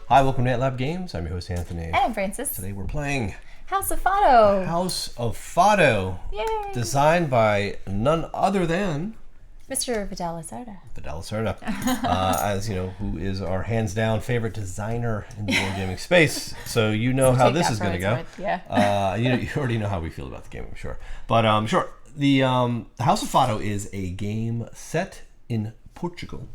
Hi, welcome to Lab Games. I'm your host, Anthony. And I'm Francis. Today we're playing House of Fado. House of Fado. Yay! Designed by none other than Mr. Lacerda. Lacerda, as you know, who is our hands-down favorite designer in the board gaming space. So you know how this is going to go. Yeah. You already know how we feel about the game, I'm sure. But sure, the House of Fado is a game set in Portugal,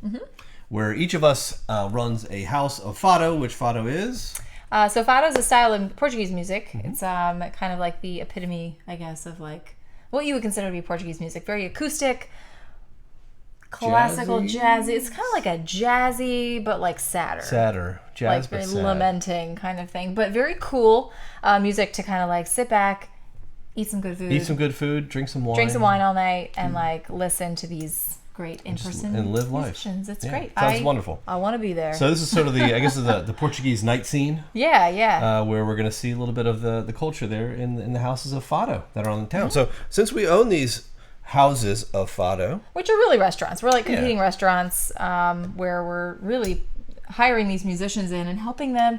where each of us runs a House of Fado, which Fado is. So Fado is a style in Portuguese music. It's kind of like the epitome, I guess, of like what you would consider to be Portuguese music. Very acoustic, classical, jazzy. It's kind of like a jazzy, but like sadder. Jazz, like but very sad. lamenting kind of thing. But very cool music to kind of like sit back, eat some good food, drink some wine all night, and like listen to these great in-person and live life. musicians. It's great. Sounds wonderful. I want to be there. So this is sort of the, I guess, the Portuguese night scene. Yeah. Where we're going to see a little bit of the culture there in the houses of Fado that are on the town. So since we own these houses of Fado, which are really restaurants, we're like competing restaurants where we're really hiring these musicians in and helping them,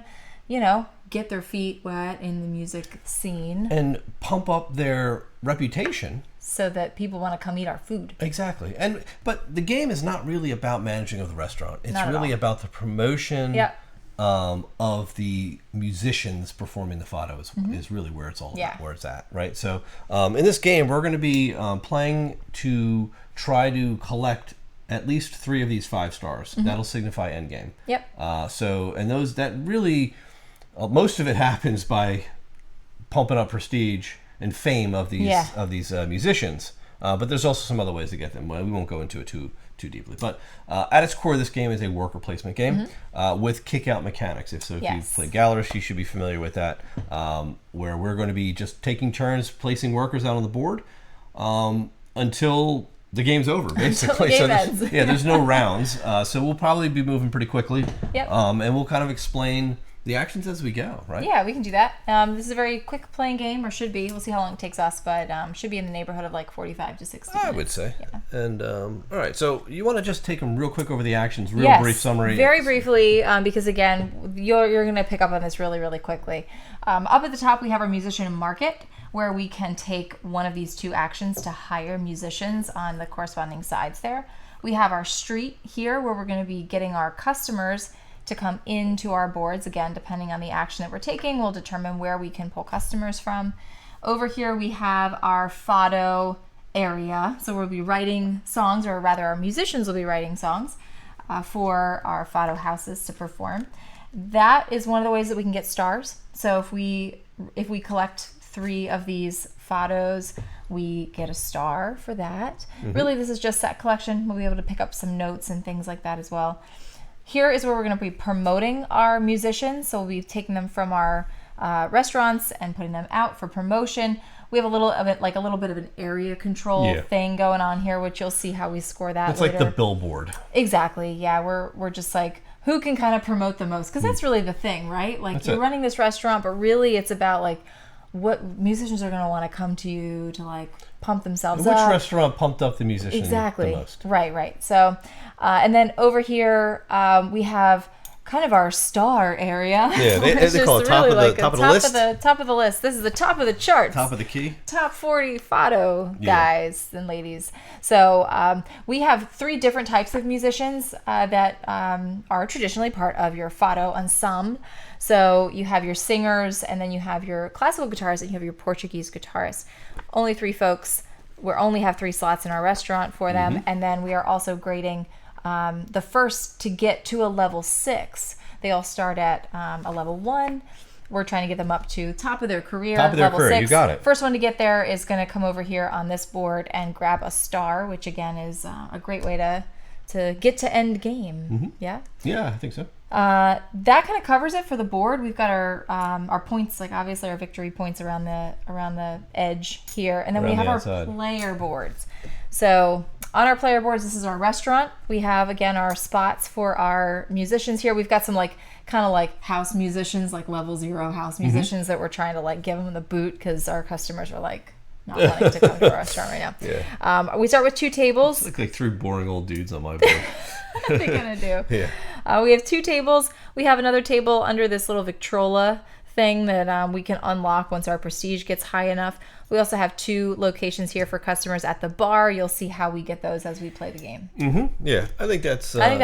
get their feet wet in the music scene and pump up their reputation so that people want to come eat our food. Exactly. But the game is not really about managing of the restaurant. It's Not at really all. about the promotion of the musicians performing the Fado is really where it's all about, where it's at, right? So in this game, we're going to be playing to try to collect at least 3 of these 5 stars. That'll signify endgame. Yep. That really, most of it happens by pumping up prestige and fame of these musicians, but there's also some other ways to get them. We won't go into it too deeply. But at its core, this game is a worker placement game with kick-out mechanics. If you've played Gallerist, you should be familiar with that, where we're going to be just taking turns placing workers out on the board until the game's over, basically. Until the game ends. There's no rounds, so we'll probably be moving pretty quickly. Yep. And we'll kind of explain the actions as we go, right? Yeah, we can do that. This is a very quick playing game, or should be. We'll see how long it takes us, but should be in the neighborhood of like 45 to 60 minutes. I would say. Yeah. And all right, so you want to just take them real quick over the actions, brief summary? Very briefly, because again, you're going to pick up on this really, really quickly. Up at the top, we have our musician market, where we can take one of these 2 actions to hire musicians on the corresponding sides there. We have our street here, where we're going to be getting our customers to come into our boards. Again, depending on the action that we're taking, we'll determine where we can pull customers from. Over here, we have our Fado area. So we'll be writing songs, or rather our musicians will be writing songs for our Fado houses to perform. That is one of the ways that we can get stars. So if we collect 3 of these Fados, we get a star for that. Really, this is just set collection. We'll be able to pick up some notes and things like that as well. Here is where we're going to be promoting our musicians. So we'll be taking them from our restaurants and putting them out for promotion. We have a little bit of an area control thing going on here, which you'll see how we score that It's later. like the billboard. Exactly. Yeah, we're just like, who can kind of promote the most? Because that's really the thing, right? Like you're running this restaurant, but really it's about like what musicians are going to want to come to you to like pump themselves up. Which restaurant pumped up the musician the most? Right. So, and then over here we have kind of our star area. Yeah, they call it top of the list. Top of the list. This is the top of the charts. Top of the key. Top 40 Fado guys and ladies. So we have 3 different types of musicians that are traditionally part of your Fado ensemble. So you have your singers, and then you have your classical guitarists, and you have your Portuguese guitarists. Only 3 folks. We only have 3 slots in our restaurant for them, and then we are also grading the first to get to a level 6. They all start at a level 1. We're trying to get them up to top of their career. Level 6. You got it. First one to get there is going to come over here on this board and grab a star, which again is a great way to get to end game. Yeah, I think so. That kind of covers it for the board. We've got our points, like obviously our victory points around the edge here, and then we have our player boards. So on our player boards, this is our restaurant. We have again our spots for our musicians here. We've got some kind of like house musicians, like level 0 house musicians that we're trying to like give them the boot because our customers are like not wanting to come to our restaurant right now. Yeah. We start with 2 tables. Look like 3 boring old dudes on my board. What are they gonna do? Yeah. We have 2 tables. We have another table under this little Victrola thing that we can unlock once our prestige gets high enough. We also have 2 locations here for customers at the bar. You'll see how we get those as we play the game. Yeah, I think that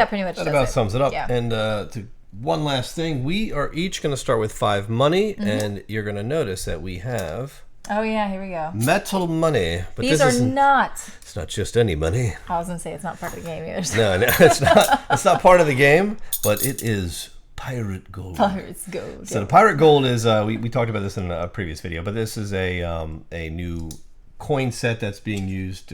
pretty much sums it up. Yeah. And one last thing, we are each going to start with 5 money, and you're going to notice that we have... Oh yeah, here we go. Metal money. But These are not... It's not just any money. I was going to say it's not part of the game either. No, it's not. It's not part of the game, but it is pirate gold. Pirate's gold. So the pirate gold is, we talked about this in a previous video, but this is a new coin set that's being used,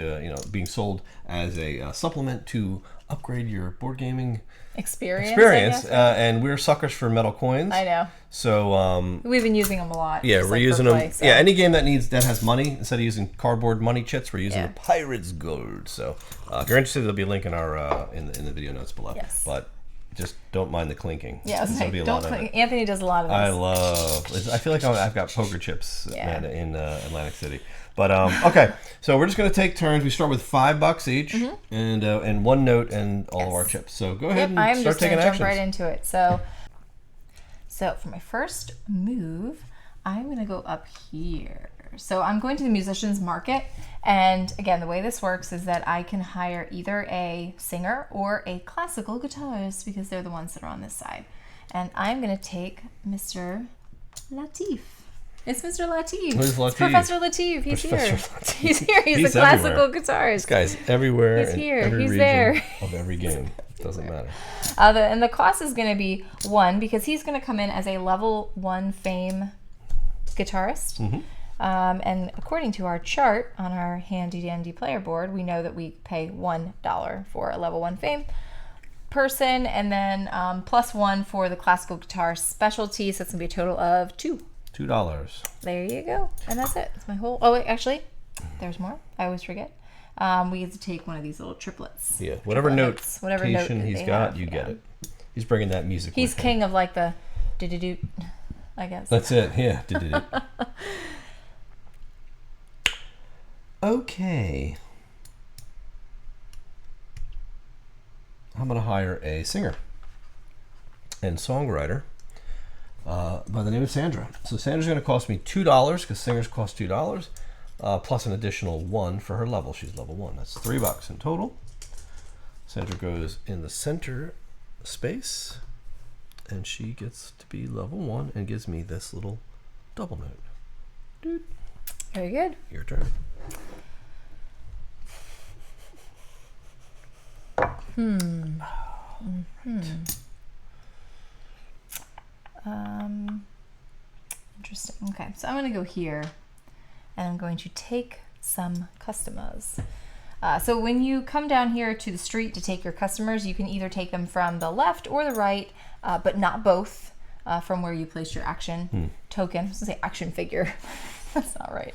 being sold as a supplement to upgrade your board gaming experience. And we're suckers for metal coins. I know. So we've been using them a lot. Yeah, we're using them. So. Yeah, any game that has money, instead of using cardboard money chits, we're using the pirate's gold. So if you're interested, there'll be a link in our in the video notes below. Yes. But just don't mind the clinking. Yeah, don't clink. Anthony does a lot of this. I feel like I've got poker chips in Atlantic City. But okay, so we're just gonna take turns. We start with $5 each, and 1 note and all of our chips. So go ahead and start taking actions. Jump right into it. So for my first move, I'm gonna go up here. So I'm going to the musician's market, and again, the way this works is that I can hire either a singer or a classical guitarist because they're the ones that are on this side. And I'm gonna take Mr. Latif. It's Mr. Latif. Who's Latif? It's Professor Latif. He's here. Latif. He's here. He's a classical guitarist. This guy's everywhere. He's here. Every He's region there. Of every game. Doesn't matter. And the cost is going to be 1 because he's going to come in as a level 1 fame guitarist. And according to our chart on our handy dandy player board, we know that we pay $1 for a level 1 fame person, and then plus 1 for the classical guitar specialty. So it's going to be a total of $2. There you go. And that's it. It's my whole... Oh, wait, actually, there's more. I always forget. We get to take one of these little triplets. Yeah, whatever note he's got, you get it. He's bringing that music. He's king of like the do-do-do, I guess. That's it. Yeah, do-do-do. Okay. I'm going to hire a singer and songwriter by the name of Sandra. So Sandra's going to cost me $2 because singers cost $2, plus an additional 1 for her level. She's level 1. That's $3 in total. Sandra goes in the center space, and she gets to be level 1 and gives me this little double note. Dude. Very good. Your turn. Interesting. Okay, so I'm going to go here, and I'm going to take some customers. So when you come down here to the street to take your customers, you can either take them from the left or the right, but not both from where you placed your action token. I was going to say action figure. That's not right.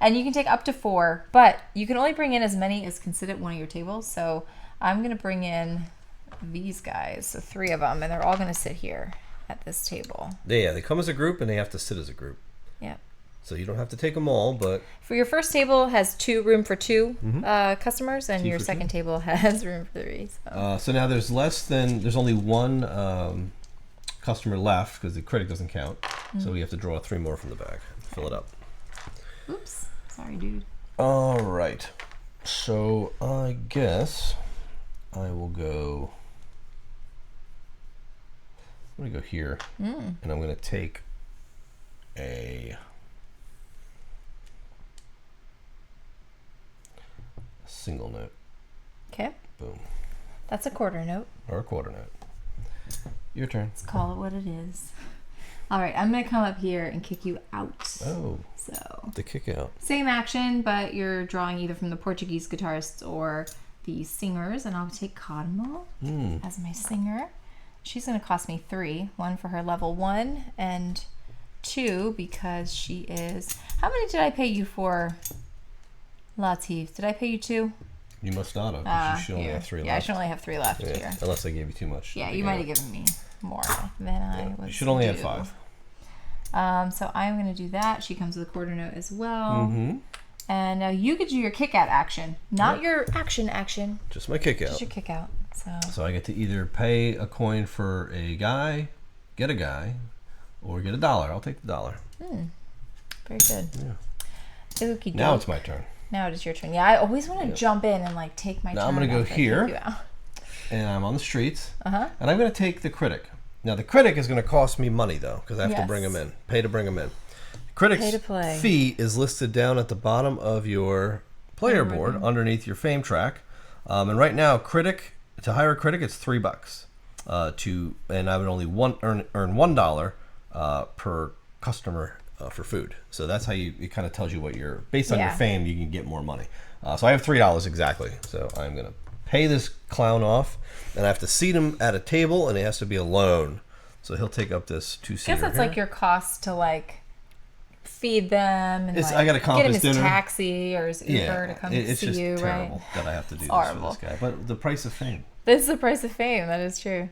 And you can take up to 4, but you can only bring in as many as can sit at one of your tables. So I'm going to bring in these guys, so 3 of them, and they're all going to sit here at this table. Yeah, they come as a group and they have to sit as a group. Yeah. So you don't have to take them all, but... For your first table has room for 2 customers, and your second table has room for 3. So now there's only 1 customer left because the critic doesn't count. So we have to draw 3 more from the bag. Fill it up. Oops. Sorry, dude. All right. So I guess I will go... I'm going to go here, and I'm going to take a single note. Okay. Boom. That's a quarter note. Or a quarter note. Your turn. Let's call it what it is. All right, I'm going to come up here and kick you out. Oh. So. The kick out. Same action, but you're drawing either from the Portuguese guitarists or the singers, and I'll take Carmo as my singer. She's going to cost me 3. 1 for her level 1 and 2 because she is... How many did I pay you for, Latif? Did I pay you 2? You must not have. You should only have 3 left. Yeah, I should only have 3 left here. Unless I gave you too much. Yeah, you might have given me more than I was. You should only have 5. So I'm going to do that. She comes with a quarter note as well. And now you could do your kick out action. Not your action. Just my kick out. Just your kick out. So I get to either pay a coin for a guy, get a guy, or get $1. I'll take the $1. Very good. Yeah. Now it's my turn. Now it is your turn. Yeah, I always want to jump in and like take my turn. Now I'm going to go here, and I'm on the streets, and I'm going to take the critic. Now the critic is going to cost me money though, because I have to bring him in. Pay to bring him in. Critic's fee is listed down at the bottom of your player board underneath your fame track, and right now to hire a critic it's $3. And I would only earn $1 per customer for food. So that's how it kind of tells you what you're based on your fame. You can get more money. So I have $3 exactly. So I'm gonna pay this clown off, and I have to seat him at a table, and it has to be alone. So he'll take up this 2-seater. I guess that's like your cost to like feed them and I got to get him his dinner. taxi or his Uber to come see you. It's just terrible that I have to do this for this guy. But the price of fame. This is the price of fame. That is true.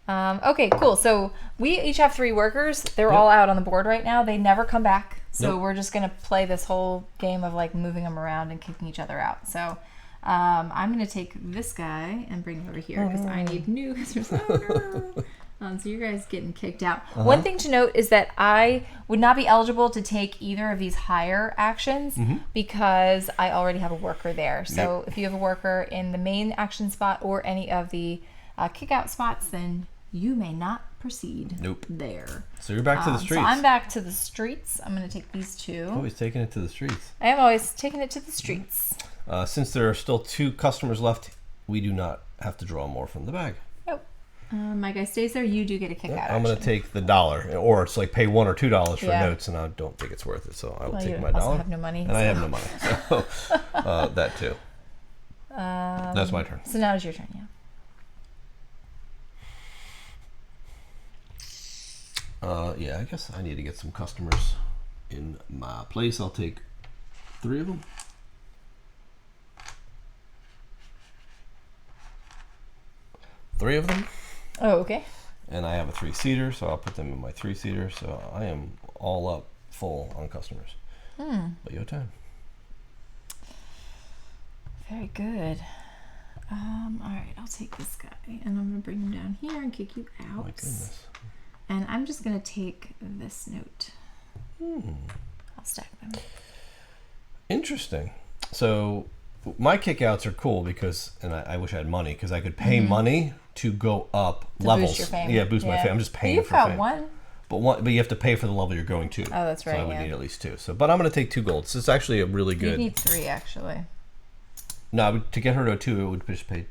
Okay, cool. So we each have 3 workers. They're all out on the board right now. They never come back. So we're just going to play this whole game of like moving them around and kicking each other out. So I'm going to take this guy and bring him over here because I need new. So you guys getting kicked out. One thing to note is that I would not be eligible to take either of these hire actions because I already have a worker there. So if you have a worker in the main action spot or any of the kick out spots, then you may not proceed there. So you're back to the streets. So I'm back to the streets. I'm going to take these 2. Always taking it to the streets. I am always taking it to the streets. Since there are still 2 customers left, we do not have to draw more from the bag. Nope. My guy stays there. You do get a kick out. I'm going to take the $1, or it's like pay $1 or $2 for notes, and I don't think it's worth it. So I will take my $1. I have no money. And I have no money. So that too. That's my turn. So now it's your turn, I guess I need to get some customers in my place. I'll take 3 of them. Three of them. Oh, okay. And I have a 3-seater, so I'll put them in my 3-seater. So I am all up full on customers. But your time. Very good. All right, I'll take this guy, and I'm going to bring him down here and kick you out. Oh my goodness. And I'm just going to take this note. I'll stack them. Interesting. So my kickouts are cool because, and I wish I had money, because I could pay money to go up levels. Boost your fame. Yeah, boost my fame. I'm just paying for fame. You've got one. But you have to pay for the level you're going to. Oh, that's right. So I would need at least 2. So, but I'm going to take 2 golds. It's actually a really good. You need 3 actually. No, to get her to a 2, it would just pay.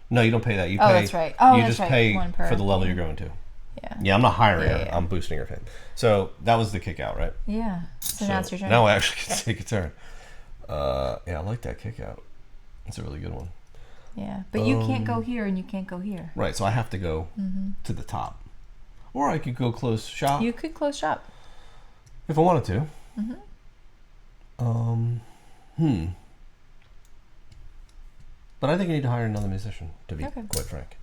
No, you don't pay that. You pay. Oh, that's right. Oh, you that's just right. pay 1 per. for the level you're going to. Yeah. Yeah, I'm not hiring her. I'm boosting her fame. So that was the kick out, right? Yeah. So now it's your turn. Now I actually get to take a turn. I like that kick out. It's a really good one. Yeah, but you can't go here and you can't go here. Right, so I have to go to the top. Or I could go close shop. You could close shop. If I wanted to. But I think I need to hire another musician, to be quite frank.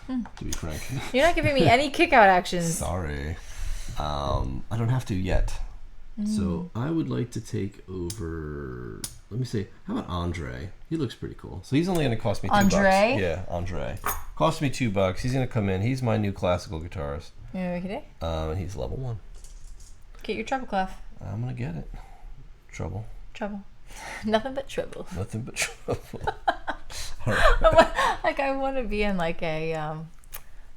To be frank. You're not giving me any kick out actions. Sorry. I don't have to yet. So I would like to take over, let me see, how about Andre? He looks pretty cool. So he's only going to cost me $2. Andre? Yeah, Andre. Cost me $2. He's going to come in. He's my new classical guitarist. Okay. And he's level 1. Get your treble clef. I'm going to get it. Trouble. Nothing but trouble. Nothing but trouble. Like I want to be in like a,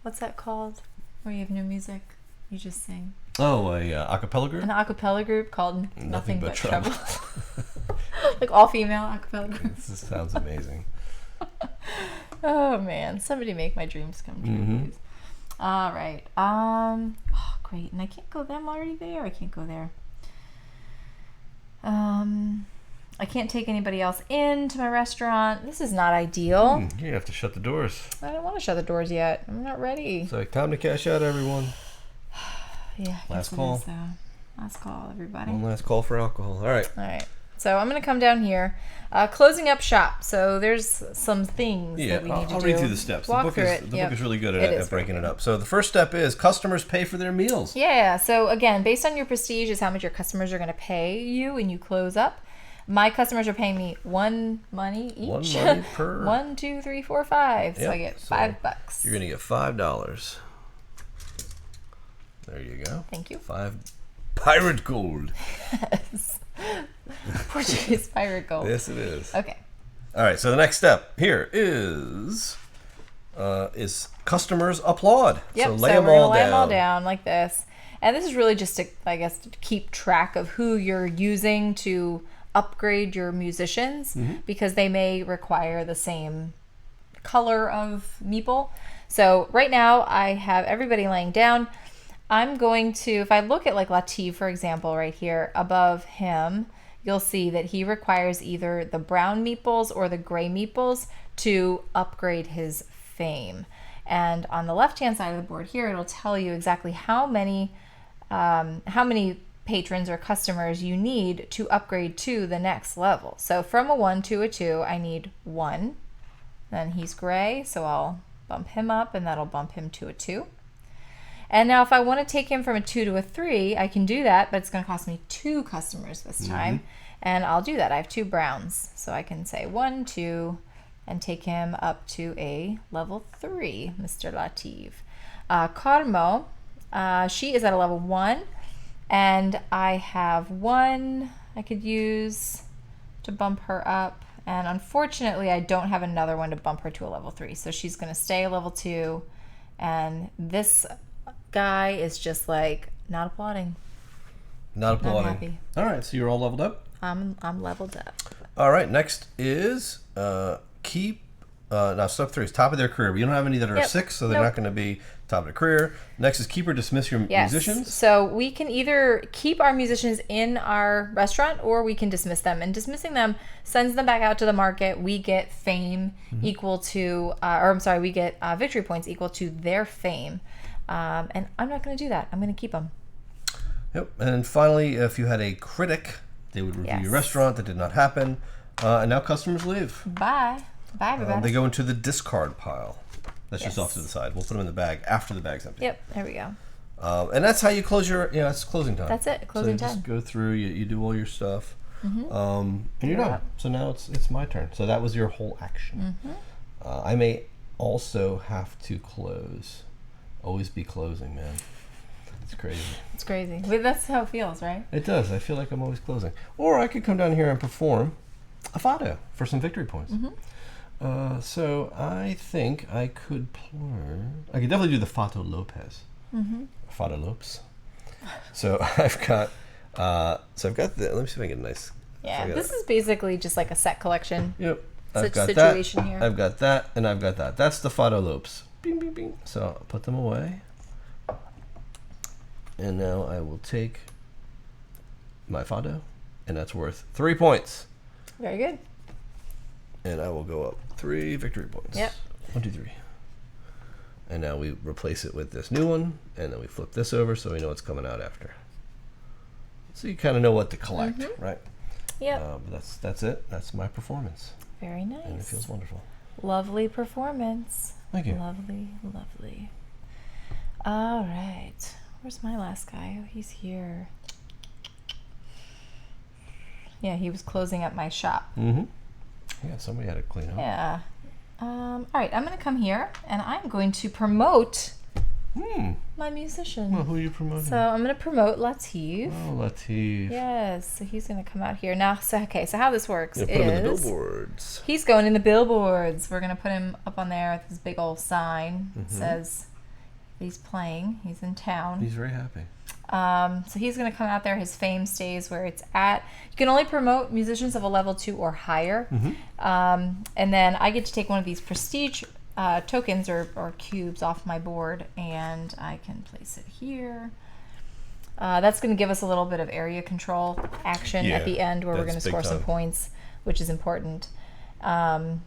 what's that called? Where you have new music. You just sing. Oh, a acapella group? An acapella group called Nothing But Trouble. Like all female acapella groups. This sounds amazing. Oh man, somebody make my dreams come true, please. All right. Oh, great. And I can't go there. I'm already there. I can't go there. I can't take anybody else into my restaurant. This is not ideal. You have to shut the doors. I don't want to shut the doors yet. I'm not ready. It's like time to cash out, everyone. Yeah. Last call. Last call, everybody. One last call for alcohol. All right. All right. So I'm going to come down here. Closing up shop. So there's some things that we need to do. I'll read through the steps. Walk the book is really good at breaking it up. So the first step is customers pay for their meals. Yeah. So again, based on your prestige is how much your customers are going to pay you when you close up. My customers are paying me one money each. 1 money per. 1, 2, 3, 4, 5. So Yep. I get So $5. You're gonna get $5. There you go. Thank you. 5 pirate gold. Yes. Portuguese pirate gold. Yes, it is. Okay. All right. So the next step here is customers applaud. Yep. So So lay we're them gonna all lay down. them all down like this. And this is really just to, I guess, to keep track of who you're using to upgrade your musicians, because they may require the same color of meeple. So right now I have everybody laying down. I'm going to, if I look at like Latif, for example, right here above him, you'll see that he requires either the brown meeples or the gray meeples to upgrade his fame. And on the left-hand side of the board here, it'll tell you exactly how many patrons or customers you need to upgrade to the next level. So from a 1 to a 2, I need 1. Then he's gray, so I'll bump him up, and that'll bump him to a 2. And now if I want to take him from a 2 to a 3, I can do that, but it's going to cost me 2 customers this time. And I'll do that. I have 2 browns. So I can say 1, 2, and take him up to a level 3, Mr. Latif. Carmo, she is at a level 1, and I have 1 I could use to bump her up. And unfortunately, I don't have another one to bump her to a level 3. So she's going to stay a level 2. And this guy is just like not applauding. Not applauding. Not happy. All right, so you're all leveled up. I'm leveled up. All right, next is keep. Now step 3 is top of their career. We don't have any that are 6, so they're not going to be top of their career. Next is keep or dismiss your musicians. So we can either keep our musicians in our restaurant or we can dismiss them. And dismissing them sends them back out to the market. We get fame equal to, we get victory points equal to their fame. And I'm not going to do that. I'm going to keep them. Yep. And finally, if you had a critic, they would review your restaurant. That did not happen. And now customers leave. Bye. Bye, everybody. They go into the discard pile. That's just off to the side. We'll put them in the bag after the bag's empty. Yep, there we go. And that's how you close your, that's closing time. That's it, closing time. Just go through, you do all your stuff, and you're done. So now it's my turn. So that was your whole action. I may also have to close. Always be closing, man. It's crazy. It's crazy. But that's how it feels, right? It does. I feel like I'm always closing. Or I could come down here and perform a fado for some victory points. So I think I could definitely do the Fado Lopez. Fado Lopes. So I've got let me see if I can get a nice. Yeah, this is basically just like a set collection. Yep. I've got situation here. I've got that, and I've got that. That's the Fado Lopes. Bing, bing, bing. So I'll put them away. And now I will take my Fado, and that's worth 3 points. Very good. And I will go up 3 victory points. Yep. 1, 2, 3. And now we replace it with this new one, and then we flip this over so we know what's coming out after. So you kind of know what to collect, right? Yep. But that's it. That's my performance. Very nice. And it feels wonderful. Lovely performance. Thank you. Lovely, lovely. All right. Where's my last guy? Oh, he's here. Yeah, he was closing up my shop. Yeah, somebody had to clean up. Yeah. All right, I'm going to come here, and I'm going to promote my musician. Well, who are you promoting? So I'm going to promote Latif. Oh, Latif. Yes, so he's going to come out here. Now, so how this works Put him in the billboards. he's going in the billboards. We're going to put him up on there with this big old sign that says he's playing. He's in town. He's very happy. So he's going to come out there. His fame stays where it's at. You can only promote musicians of a level 2 or higher. And then I get to take one of these prestige tokens or cubes off my board, and I can place it here. That's going to give us a little bit of area control action at the end where we're going to score some points, which is important. And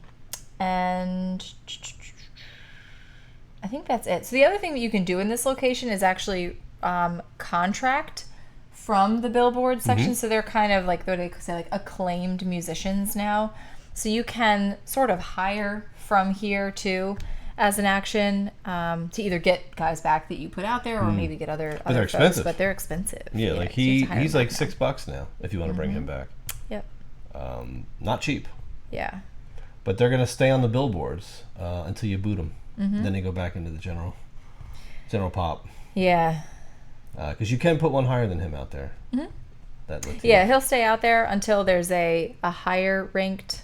I think that's it. So the other thing that you can do in this location is actually contract from the billboard section. So they're kind of like, what do they say, like acclaimed musicians now. So you can sort of hire from here too as an action to either get guys back that you put out there or maybe get other they're folks, expensive. but they're expensive. Yeah, like so you have to hire he's them like back. $6 now if you want to bring him back. Yep. Not cheap. Yeah. But they're going to stay on the billboards until you boot them. Then they go back into the general pop. Yeah. Because you can put one higher than him out there. Yeah, he'll stay out there until there's a higher ranked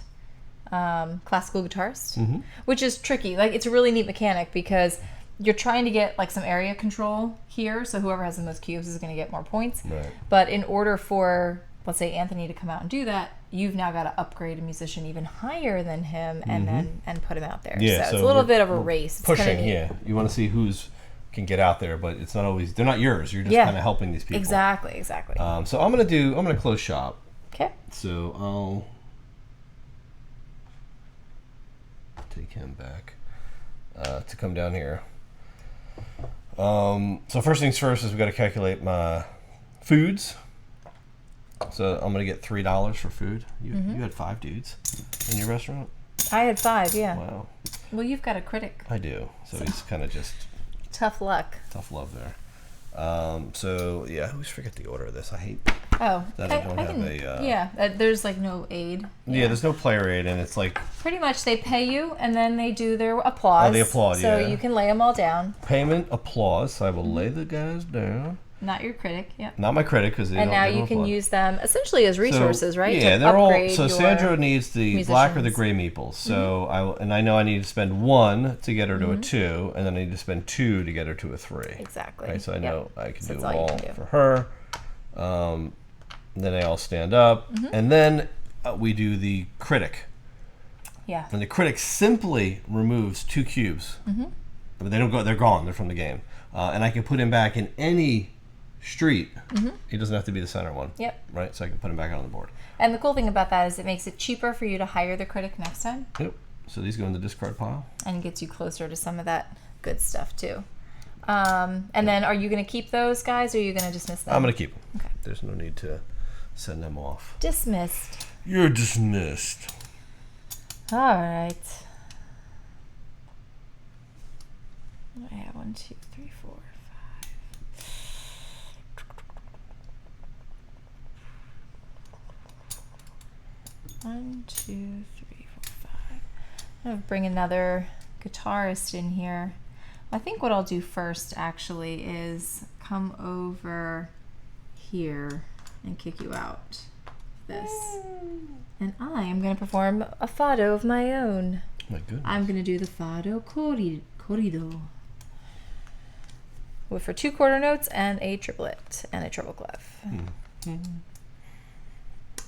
classical guitarist, which is tricky. Like, it's a really neat mechanic because you're trying to get like some area control here, so whoever has the most cubes is going to get more points. Right. But in order for, let's say, Anthony to come out and do that, you've now got to upgrade a musician even higher than him and put him out there. Yeah, so it's a little bit of a race. It's pushing, yeah. You want to see who's can get out there, but it's not always. They're not yours. You're just kind of helping these people. Exactly. So I'm gonna close shop. Okay. So I'll take him back to come down here. So first things first is we got to calculate my foods. So I'm gonna get $3 for food. You had 5 dudes in your restaurant. I had 5. Yeah. Wow. Well, you've got a critic. I do. So he's kind of just tough luck. Tough love there. So yeah, I always forget the order of this. I hate that I don't have a. There's like no aid. Yeah, there's no player aid, and it's like pretty much they pay you, and then they do their applause. Oh, they applaud. So you can lay them all down. Payment, applause. So I will lay the guys down. Not your critic, yeah. Not my critic, because they and don't. And now you can use them essentially as resources, so, right? Yeah, they're all. So Sandra needs the musicians. black or the gray meeples. So I know I need to spend 1 to get her to a 2, and then I need to spend 2 to get her to a 3. Exactly. Right, so I know I can do them all for her. Then they all stand up, and then we do the critic. Yeah. And the critic simply removes 2 cubes. But they don't go. They're gone. They're from the game, and I can put him back in any street. He doesn't have to be the center one. Yep. Right, so I can put him back on the board. And the cool thing about that is it makes it cheaper for you to hire the critic next time. Yep. So these go in the discard pile. And gets you closer to some of that good stuff too. And then are you going to keep those guys or are you going to dismiss them? I'm going to keep them. Okay. There's no need to send them off. Dismissed. You're dismissed. All right. I have 1, 2, 3, 4, 5. 1, 2, 3, 4, 5. I'm gonna bring another guitarist in here. I think what I'll do first actually is come over here and kick you out. This. And I am going to perform a fado of my own. My goodness. I'm going to do the fado corrido. For 2 quarter notes and a triplet and a treble clef. And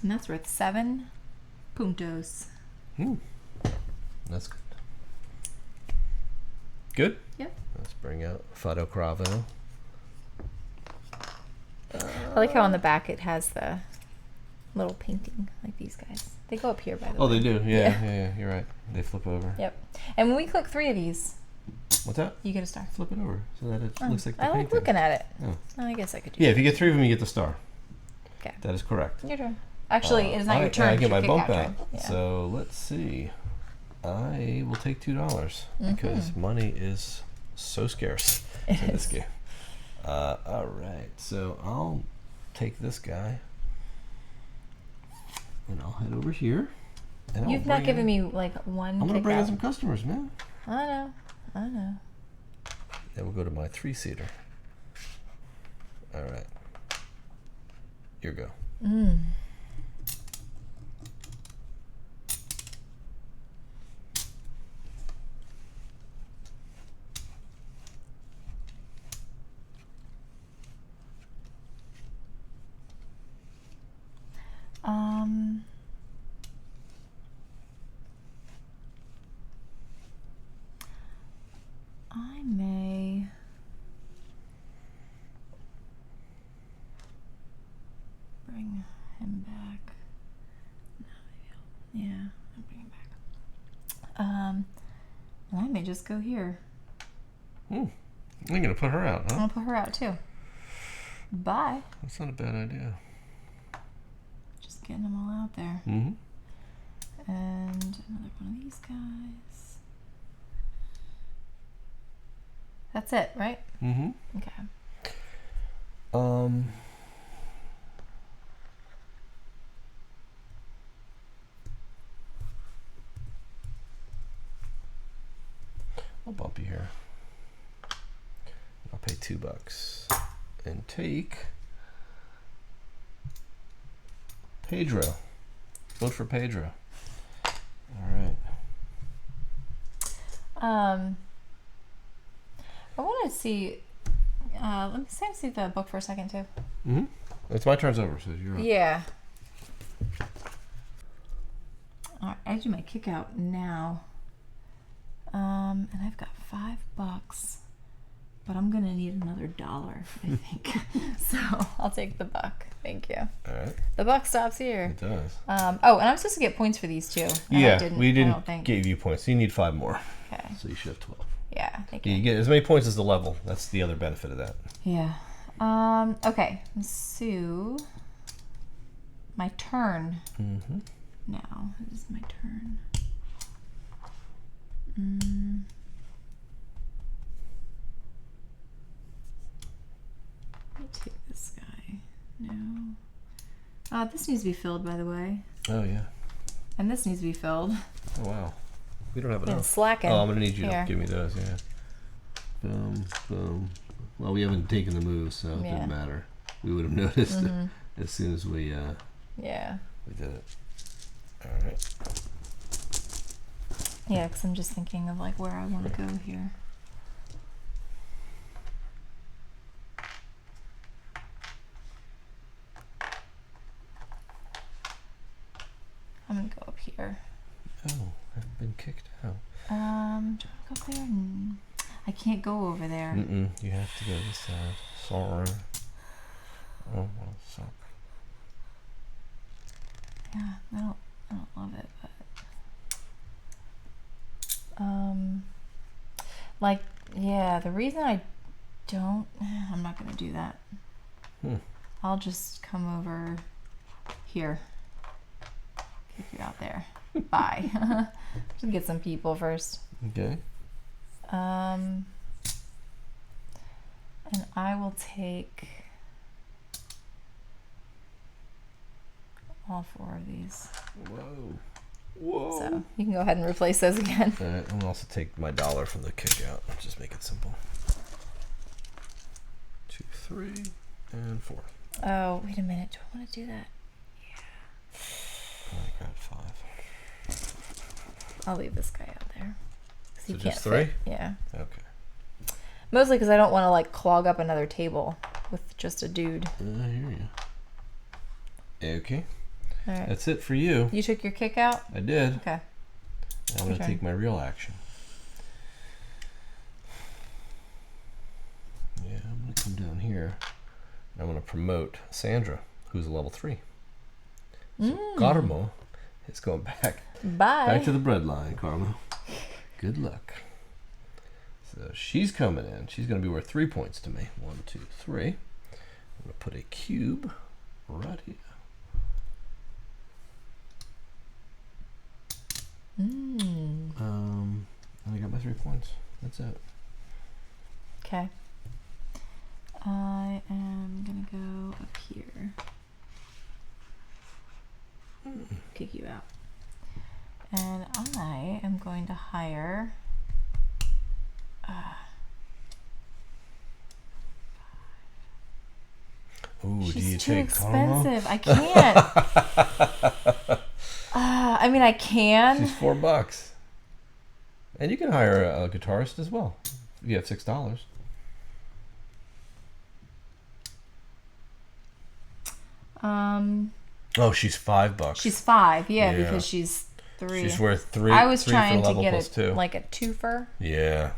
that's worth 7 puntos. That's good. Good? Yep. Let's bring out Fado Cravo. I like how on the back it has the little painting like these guys. They go up here by the way. Oh, they do. Yeah, you're right. They flip over. Yep. And when we click 3 of these, what's that? You get a star. Flip it over so that it looks like the I painting. like looking at it. Oh. I guess I could do Yeah, if you get 3 of them, you get the star. Okay. That is correct. Your turn. Actually, it is not your turn. I get my bump out. Yeah. So let's see. I will take $2 because money is so scarce in this game. All right, so I'll take this guy and I'll head over here. And You've not given me like one. I'm gonna bring in some customers, man. I know. Then we'll go to my 3-seater. All right, here we go. I may bring him back. Yeah, I'll bring him back. I may just go here. I'm gonna put her out, huh? I'm gonna put her out too. Bye. That's not a bad idea. Just getting them all out there. And another one of these guys. That's it, right? Okay. I'll bump you here. I'll pay $2 and take Pedro. Vote for Pedro. All right. I want to see. Let me see the book for a second too. Mm-hmm. It's my turn's over, so you're up. Yeah. All right, I do my kick out now. And I've got $5, but I'm gonna need another $1, I think. So I'll take the buck. Thank you. All right. The buck stops here. It does. Oh, and I'm supposed to get points for these too. Yeah, we didn't give you points. So you need 5 more. Okay. So you should have 12. Yeah, thank you. You get as many points as the level. That's the other benefit of that. Yeah. Okay. So my turn. Mm-hmm. Now it is my turn. Let me take this guy. No. This needs to be filled, by the way. Oh yeah. And this needs to be filled. Oh wow. We don't have enough. Slacking. Oh, I'm gonna need you to give me those. Yeah. Boom, boom. Well, we haven't taken the move, so it didn't matter. We would have noticed it as soon as we. Yeah. We did it. All right. Yeah, because I'm just thinking of like where I want to go here. I'm gonna go up here. Oh, I've been kicked out. Do I want to go up there? I can't go over there. You have to go this side. Sorry. Oh, well, suck. Yeah, I don't love it, but like, yeah, the reason I'm not gonna do that. I'll just come over here. Kick you out there. Bye. Just get some people first. Okay. And I will take all 4 of these. Whoa. So you can go ahead and replace those again. All right, I'm gonna also take my $1 from the kick out. Just make it simple. 2, 3, and 4. Oh, wait a minute. Do I want to do that? Yeah. I got 5. I'll leave this guy out there. So just 3? Fit. Yeah. Okay. Mostly because I don't want to like clog up another table with just a dude. I hear you. Okay. All right. That's it for you. You took your kick out? I did. Okay. Now I'm going to take my real action. Yeah, I'm going to come down here. And I'm going to promote Sandra, who's a level 3. So Carmo is going back. Bye. Back to the breadline, Carmo. Good luck. So she's coming in. She's going to be worth 3 points to me. 1, 2, 3. I'm going to put a cube right here. And I got my 3 points. That's it. Okay. I am gonna go up here. Kick you out. And I am going to hire Ooh, do you she's too take expensive. Carmo? I can't. I mean, I can. She's $4. And you can hire a guitarist as well. If you have $6. Oh, she's $5. She's 5, yeah, because she's 3. She's worth 3. I was 3 trying for to get it 2. like a twofer. Yeah.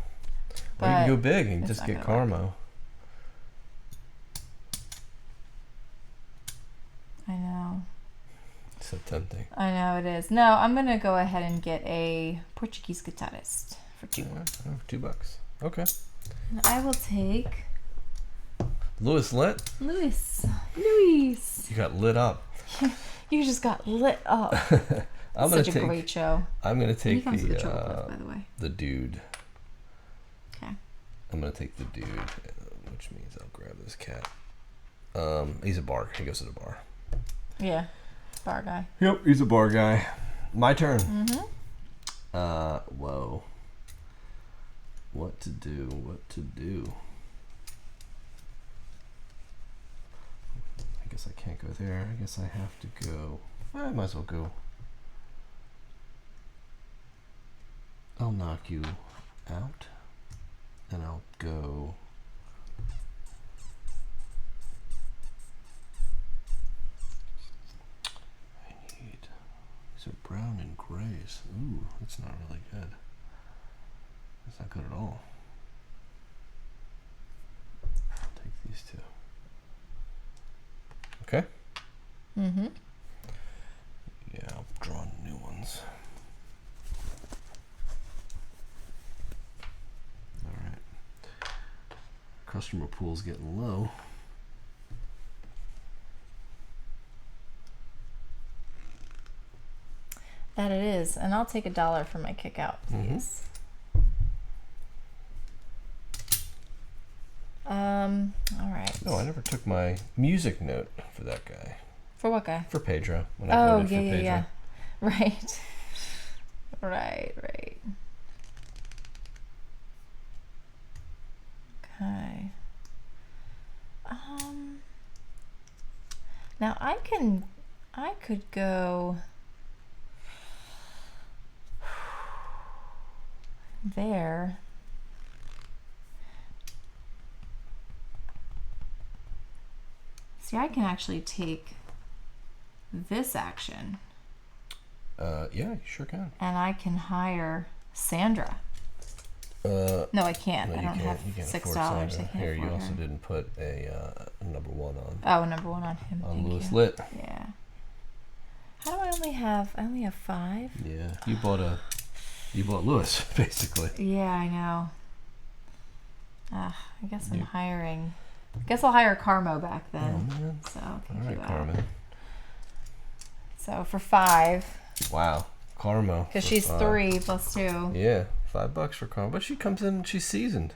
Or you can go big and just get Carmo. I know. So tempting. I know it is. No, I'm gonna go ahead and get a Portuguese guitarist for 2. Oh, $2. Okay. And I will take Louis lit. Luis. You got lit up. You just got lit up. Such a great show. I'm gonna take he comes with a trouble cliff, by the way. The dude. Okay. I'm gonna take the dude, which means I'll grab this cat. He's a bar. He goes to the bar. Yeah, bar guy. Yep, he's a bar guy. My turn. Mm-hmm. Whoa. What to do? What to do? I guess I can't go there. I guess I have to go. I might as well go. I'll knock you out, and I'll go. These are brown and grays. Ooh, that's not really good. That's not good at all. I'll take these two. Okay? Mm-hmm. Yeah, I'll draw new ones. Alright. Customer pool's getting low. That it is. And I'll take $1 for my kick out, please. All right. Oh, I never took my music note for that guy. For what guy? For Pedro. When I voted for Pedro. Yeah. Right. Right. Okay. Now I could go there. See, I can actually take this action. Yeah, you sure can. And I can hire Sandra. No, I can't. No, I don't have you can't $6. afford I can't Here, you afford also her. didn't put a number 1 on. Oh, number 1 on him. On Thank Louis you. Lit. Yeah. How do I only have 5? Yeah, you bought Louis, basically. Yeah, I know. I guess I'm hiring. I guess I'll hire Carmo back then. Oh, man. So I'll All kick right, you out. Carmen. So for 5. Wow, Carmo. Because she's 3 plus 2. Yeah, $5 for Carmo. But she comes in and she's seasoned.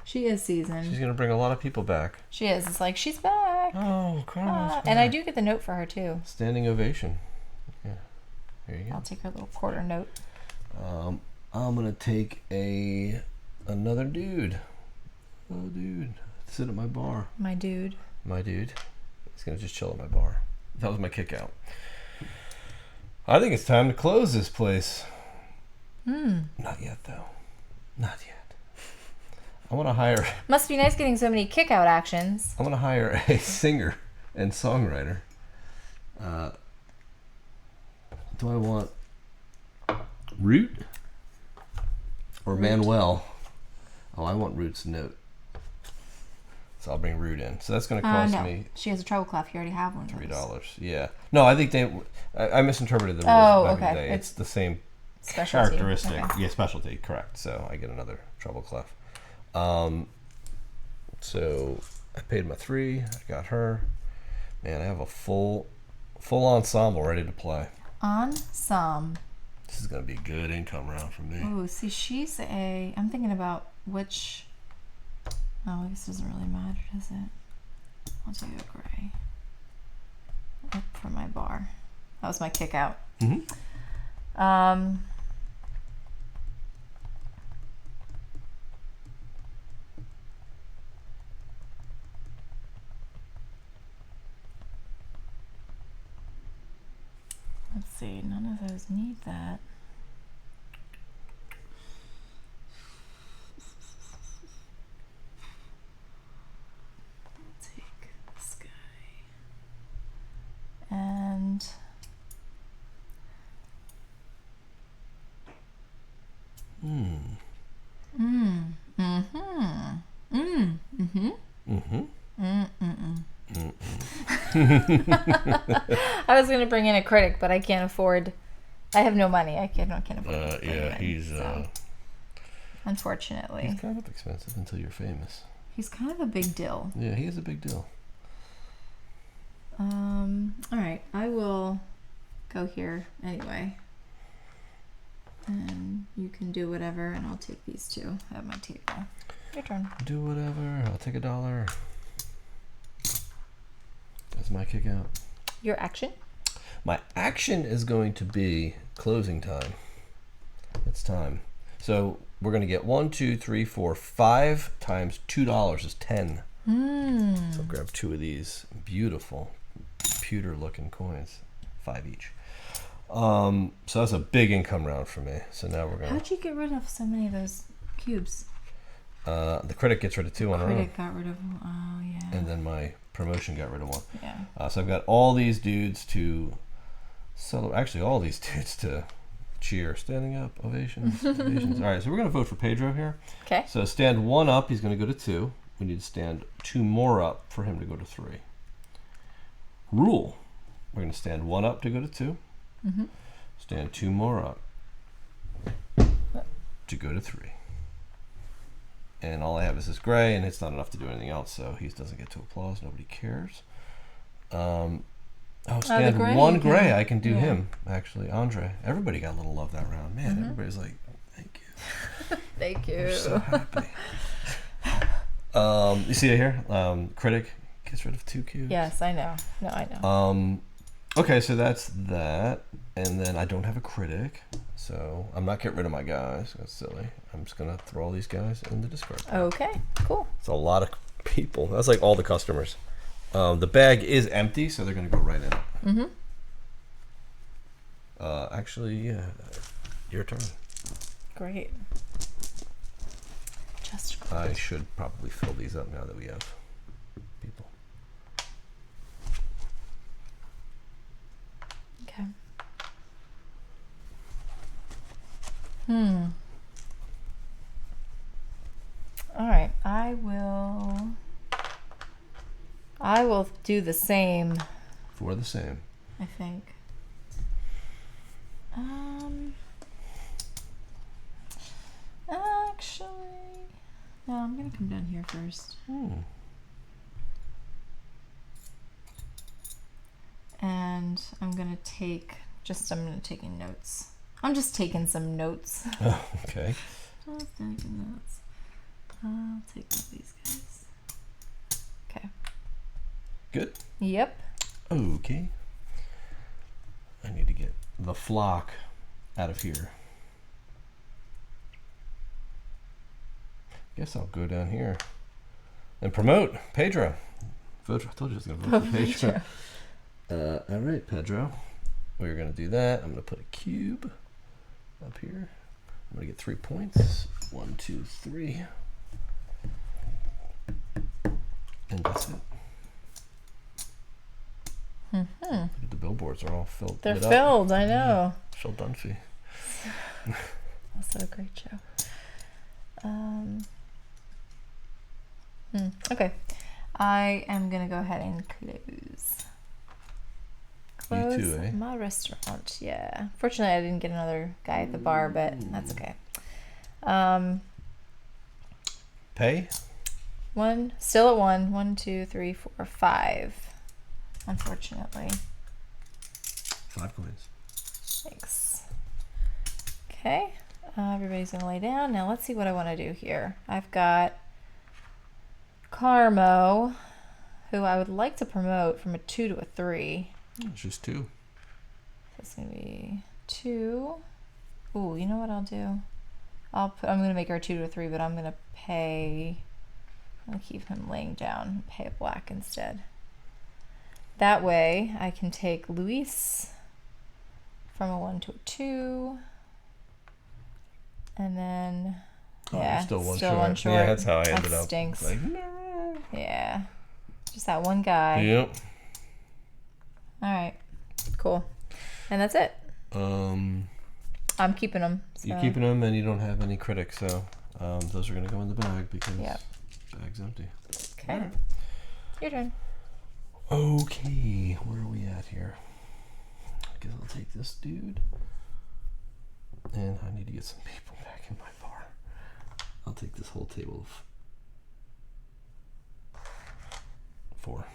She is seasoned. She's going to bring a lot of people back. She is. It's like, she's back. Oh, Carmo's back. And I do get the note for her, too. Standing ovation. Yeah. There you go. I'll take her little quarter note. I'm going to take another dude. Oh, dude. Sit at my bar. My dude. He's going to just chill at my bar. That was my kick out. I think it's time to close this place. Not yet, though. Not yet. I want to hire... Must be nice getting so many kick out actions. I want to hire a singer and songwriter. Do I want Root or Manuel? Oh, I want Root's note. So I'll bring Root in. So that's going to cost me... She has a treble clef. You already have one. $3. Yeah. No, I think I misinterpreted the rules back in the day. It's the same specialty. characteristic. Okay. Yeah, specialty. Correct. So I get another treble clef. So I paid my 3. I got her. Man, I have a full ensemble ready to play. Ensemble. This is going to be a good income round for me. Oh, see, she's I'm thinking about which... Oh, I guess it doesn't really matter, does it? I'll take a gray. Up for my bar. That was my kick out. Let's see, none of those need that. I'll take this guy. And I was going to bring in a critic, but I can't afford. I have no money. I can't afford. Unfortunately, He's kind of expensive until you're famous. He's kind of a big deal. Yeah, he is a big deal. All right, I will go here anyway, and you can do whatever, and I'll take these 2 at my table. Your turn. Do whatever. I'll take $1. That's my kick out. Your action? My action is going to be closing time. It's time. So we're going to get 1, 2, 3, 4, 5 times $2 is 10. So grab 2 of these beautiful pewter-looking coins, 5 each. So that's a big income round for me. So now we're going. How'd you get rid of so many of those cubes? The critic gets rid of 2 on her own. Critic got rid of. Oh yeah. And then my promotion got rid of 1. Yeah. So I've got all these dudes to celebrate. Actually, all these dudes to cheer. Standing up, ovations, ovations. All right, so we're going to vote for Pedro here. Okay. So stand 1 up, he's going to go to 2. We need to stand 2 more up for him to go to 3. Rule. We're going to stand 1 up to go to 2. Stand 2 more up to go to 3. And all I have is this gray, and it's not enough to do anything else, so he doesn't get to applause. Nobody cares. Stand gray, 1 gray. I can do him, actually. Andre. Everybody got a little love that round. Man, everybody's like, thank you. Thank you. I'm so happy. You see it here? Critic gets rid of 2 cubes. Yes, I know. No, I know. Okay, so that's that. And then I don't have a critic, so I'm not getting rid of my guys. That's silly. I'm just going to throw all these guys in the discard pile. Okay, cool. It's a lot of people. That's like all the customers. The bag is empty, so they're going to go right in. Actually, yeah, your turn. Great. Just great. I should probably fill these up now that we have people. Okay. All right, I will do the same. For the same. I think. Actually, no, I'm gonna come down here first. And I'm gonna take taking notes. I'm just taking some notes. Oh, okay. Just taking notes. I'll take one of these guys. Okay. Good. Yep. Okay. I need to get the flock out of here. Guess I'll go down here and promote Pedro. I told you I was going to vote for Pedro. All right, Pedro. We're going to do that. I'm going to put a cube up here. I'm going to get 3 points. 1, 2, 3. And that's it. Look at the billboards are all filled. They're filled, I know. Phil Dunphy. Also a great show. Okay. I am going to go ahead and close You too, eh? my restaurant. Yeah. Fortunately, I didn't get another guy at the bar, but that's okay. Pay? Still at 1. 1, 2, 3, 4, 5. Unfortunately. 5 coins. Thanks. Okay. Everybody's going to lay down. Now let's see what I want to do here. I've got Carmo, who I would like to promote from a 2 to a 3. It's just 2. That's going to be 2. Ooh, you know what I'll do? I'm going to make her a 2 to a 3, but I'm going to pay... I'll keep him laying down. Pay a black instead. That way, I can take Luis from a 1 to a 2. And then... yeah, still one short. Yeah, that's how I ended that up. Stinks. Like, no. Yeah. Just that one guy. Yep. All right. Cool. And that's it. I'm keeping them. So. You're keeping them, and you don't have any critics, so those are going to go in the bag because the bag's empty. Okay. Right. Your turn. Okay. Where are we at here? I guess I'll take this dude. And I need to get some people back in my bar. I'll take this whole table of 4.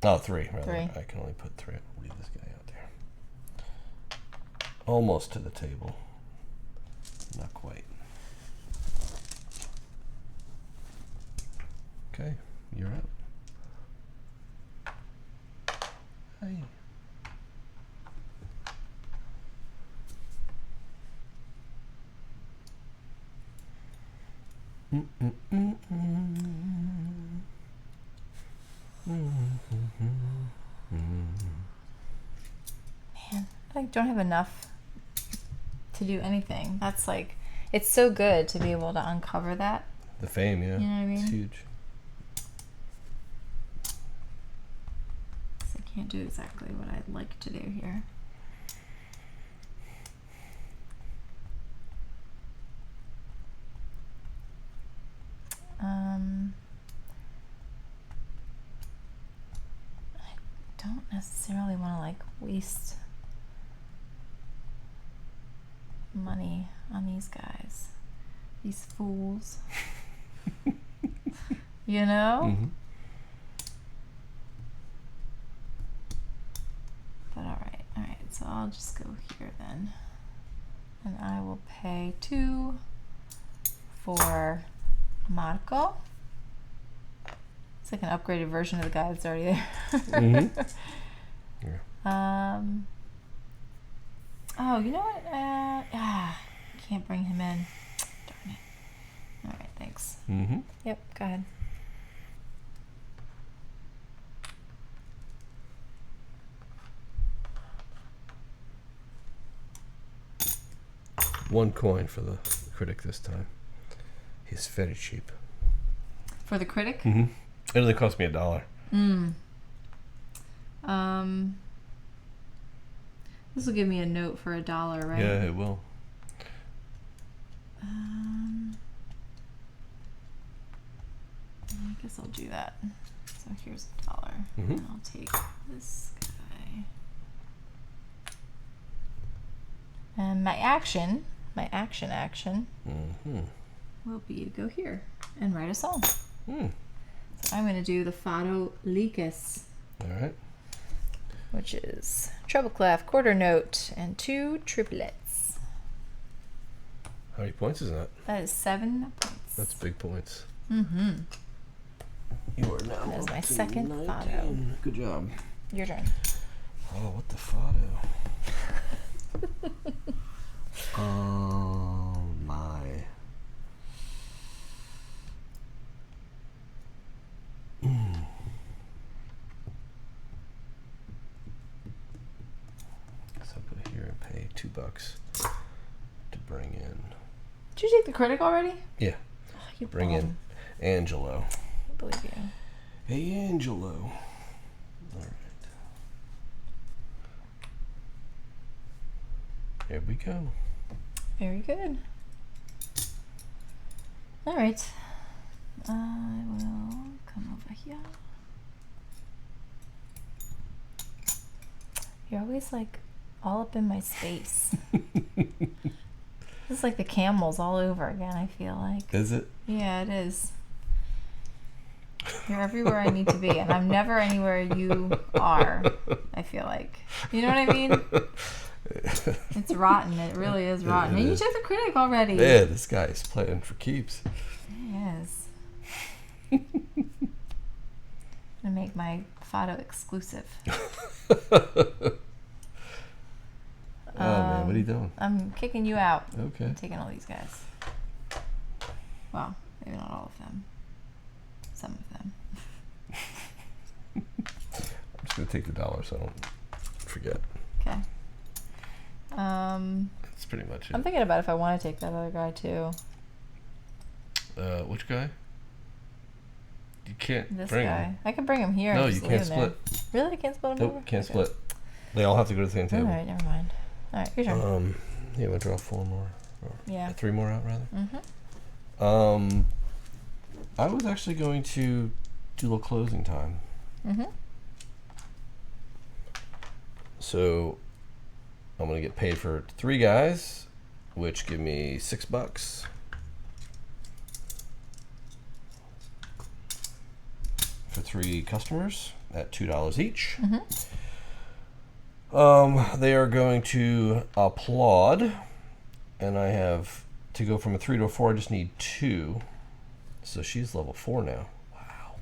Oh, 3, rather. 3. I can only put 3. I'll leave this guy out there. Almost to the table. Not quite. Okay, you're up. Hey. Man, I don't have enough to do anything. That's like, it's so good to be able to uncover that. The fame, yeah. You know what I mean? It's huge. So I can't do exactly what I'd like to do here. I don't necessarily want to like waste money on these guys, these fools. You know? Mm-hmm. But all right, so I'll just go here then, and I will pay 2 for Marco. It's like an upgraded version of the guy that's already there. Mm-hmm. Yeah. Oh, you know what? Can't bring him in. Darn it. All right, thanks. Mm-hmm. Yep, go ahead. One coin for the critic this time. He's very cheap. For the critic? Mm-hmm. It only cost me $1. This will give me a note for $1, right? Yeah, it will. I guess I'll do that. So here's $1. Mm-hmm. And I'll take this guy. And my action Mm-hmm. will be to go here and write a song. Mm. So I'm going to do the Fado Licus, All right. which is treble clef, quarter note, and 2 triplets. How many points is that? That is 7 points. That's big points. Mm-hmm. You are now That is my up to second 19. Fado. Good job. Your turn. Oh, what the Fado? Oh my. So I'll go here and pay $2 to bring in. Did you take the critic already? Yeah. Oh, you Bring bum. in Angelo. I believe you. Hey, Angelo. All right. Here we go. Very good. All right. I will come over here. You're always like all up in my space. This is like the camels all over again, I feel like. Is it? Yeah, it is. You're everywhere I need to be, and I'm never anywhere you are, I feel like. You know what I mean? It's rotten. It really is rotten. And you took the critic already. Yeah, this guy is playing for keeps. He is. I'm gonna make my Fado exclusive. Oh man, what are you doing? I'm kicking you out. Okay. I'm taking all these guys. Well, maybe not all of them. Some of them. I'm just gonna take the $1 so I don't forget. Okay. That's pretty much it. I'm thinking about if I want to take that other guy too. Which guy? You can't This bring guy. him. I can bring him here. No, and you just can't leave him split. there. Really? I can't split him over? Nope, can't Okay. split. They all have to go to the same table. Alright, never mind. Alright, your turn. Yeah, we'll draw 4 more. Or Yeah. 3 more out, rather. Mm-hmm. I was actually going to do a little closing time. Mm-hmm. So I'm going to get paid for 3 guys, which give me $6. For 3 customers at $2 each. Mm-hmm. They are going to applaud, and I have to go from a 3 to a 4. I just need 2, so she's level 4 now. Wow,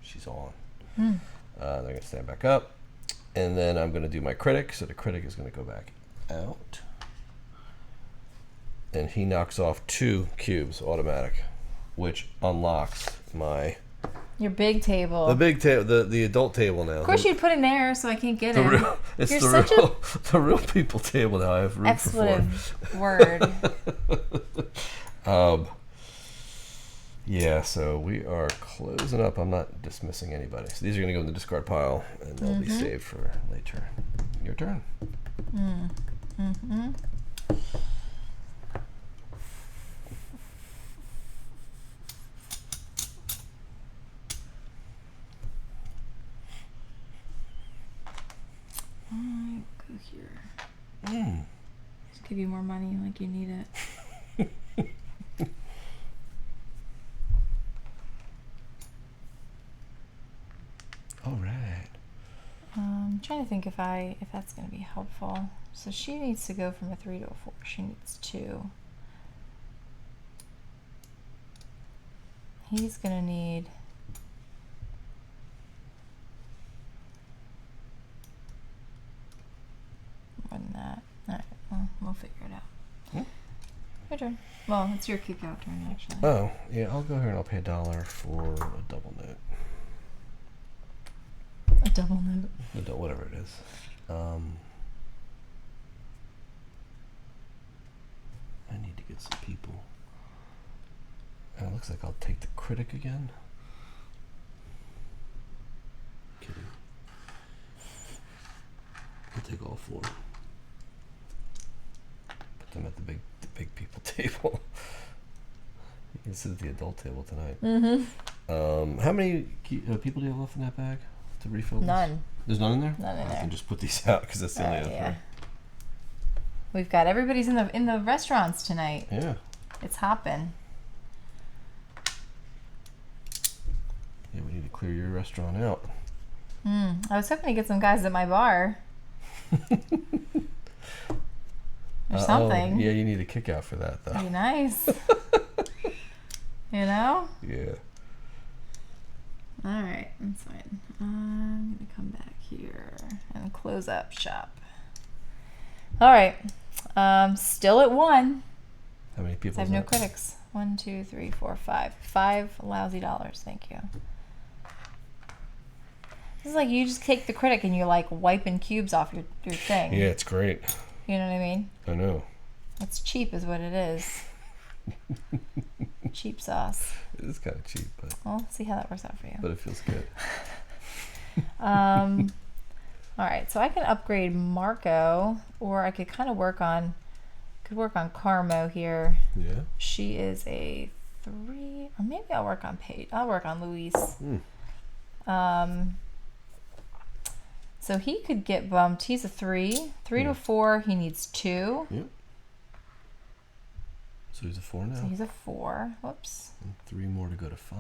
she's on. They're going to stand back up, and then I'm going to do my critic. So the critic is going to go back out. and he knocks off 2 cubes automatic, which unlocks my... Your big table. The big table, the adult table now. Of course, you'd put in there so I can't get it. It's the real people table now. I have room expletive word. Yeah, so we are closing up. I'm not dismissing anybody. So these are going to go in the discard pile, and they'll be saved for later. Your turn. Mm-hmm. Go here. Just give you more money like you need it. All right. I'm trying to think if that's going to be helpful. So she needs to go from a 3 to a 4. She needs 2. He's going to need... more than that. All right, well, we'll figure it out. Your turn. Well, it's your kick out turn, actually. Oh, yeah, I'll go here and I'll pay $1 for a double note. A double note? Whatever it is. I need to get some people. And it looks like I'll take the critic again. Kidding. I'll take all 4. Put them at the big people table. You can sit at the adult table tonight. How many people do you have left in that bag to refill this? None. There's none in there? None in there. I can just put these out because that's the only other thing. We've got everybody's in the restaurants tonight. Yeah. It's hopping. Yeah, we need to clear your restaurant out. I was hoping to get some guys at my bar. Or something. Yeah, you need a kick out for that, though. Be nice. You know? Yeah. All right, that's fine. I'm gonna come back here and close up shop. All right, still at 1. How many people? I have no critics. 1, 2, 3, 4, 5. 5 lousy dollars. Thank you. This is like you just take the critic and you're like wiping cubes off your thing. Yeah, it's great. You know what I mean? I know. It's cheap, is what it is. Cheap sauce. It is kind of cheap, but. Well, see how that works out for you. But it feels good. All right, so I can upgrade Marco, or I could kind of work on Carmo here. Yeah. She is a 3, or maybe I'll work on Paige. I'll work on Luis. So he could get bumped. He's a 3. 3 to 4. He needs 2. Yep. So he's a 4 now. So he's a 4. Whoops. And 3 more to go to 5.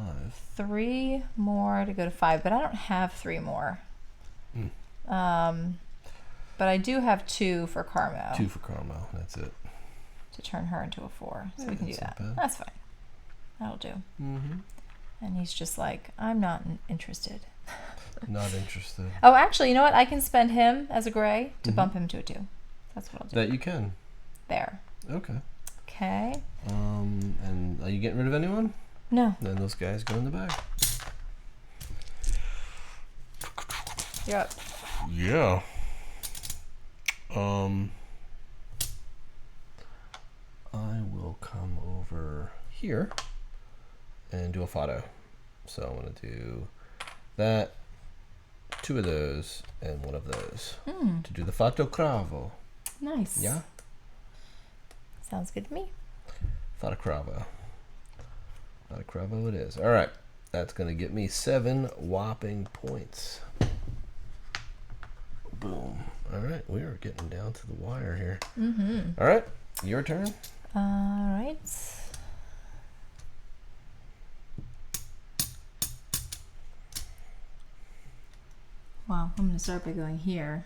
3 more to go to 5, but I don't have 3 more. But I do have 2 for Carmo. 2 for Carmo. That's it. To turn her into a 4. So we can do that. Bad. That's fine. That'll do. And he's just like, I'm not interested. Not interested. Oh, actually, you know what? I can spend him as a gray to bump him to a 2. That's what I'll do. That you can. There. Okay. Okay. And are you getting rid of anyone? No. Then those guys go in the bag. You're up. Yeah. I will come over here and do a Fado. So I'm going to do that, 2 of those, and 1 of those to do the Fatto Cravo. Nice. Yeah? Sounds good to me. Fatto Cravo. Fatto Cravo it is. All right. That's going to get me 7 whopping points. Boom. All right. We are getting down to the wire here. All right. Your turn. All right. Well, I'm going to start by going here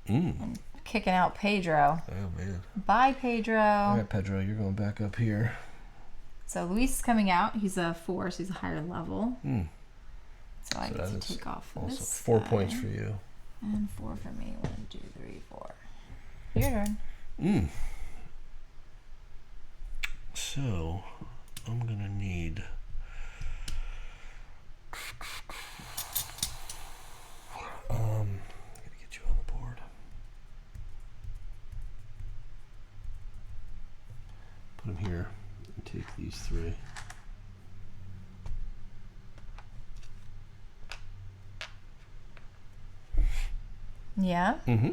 and kicking out Pedro. Oh, man. Bye, Pedro. All right, Pedro, you're going back up here. So Luis is coming out. He's a 4, so he's a higher level. So I get to take off also this 4 guy. points for you. And 4 for me. 1, 2, 3, 4. Your turn. So I'm gonna need gotta get you on the board. Put them here and take these 3. Yeah. Mm-hmm.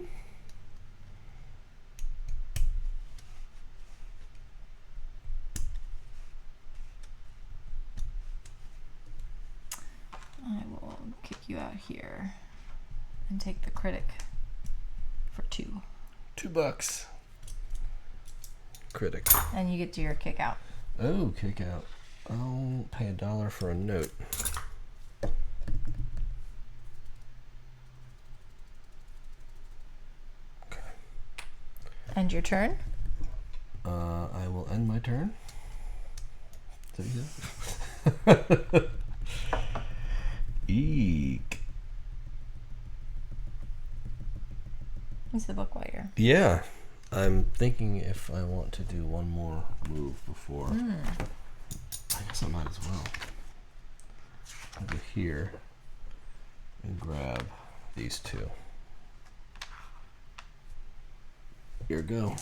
I will kick you out here and take the critic for 2. $2. Critic. And you get to your kick out. Oh, kick out. I'll pay $1 for a note. Okay. End your turn. I will end my turn. Is that you? Eek. Use the book while you're. Yeah. I'm thinking if I want to do one more move before. I guess I might as well. I'll go here and grab these 2. Here we go.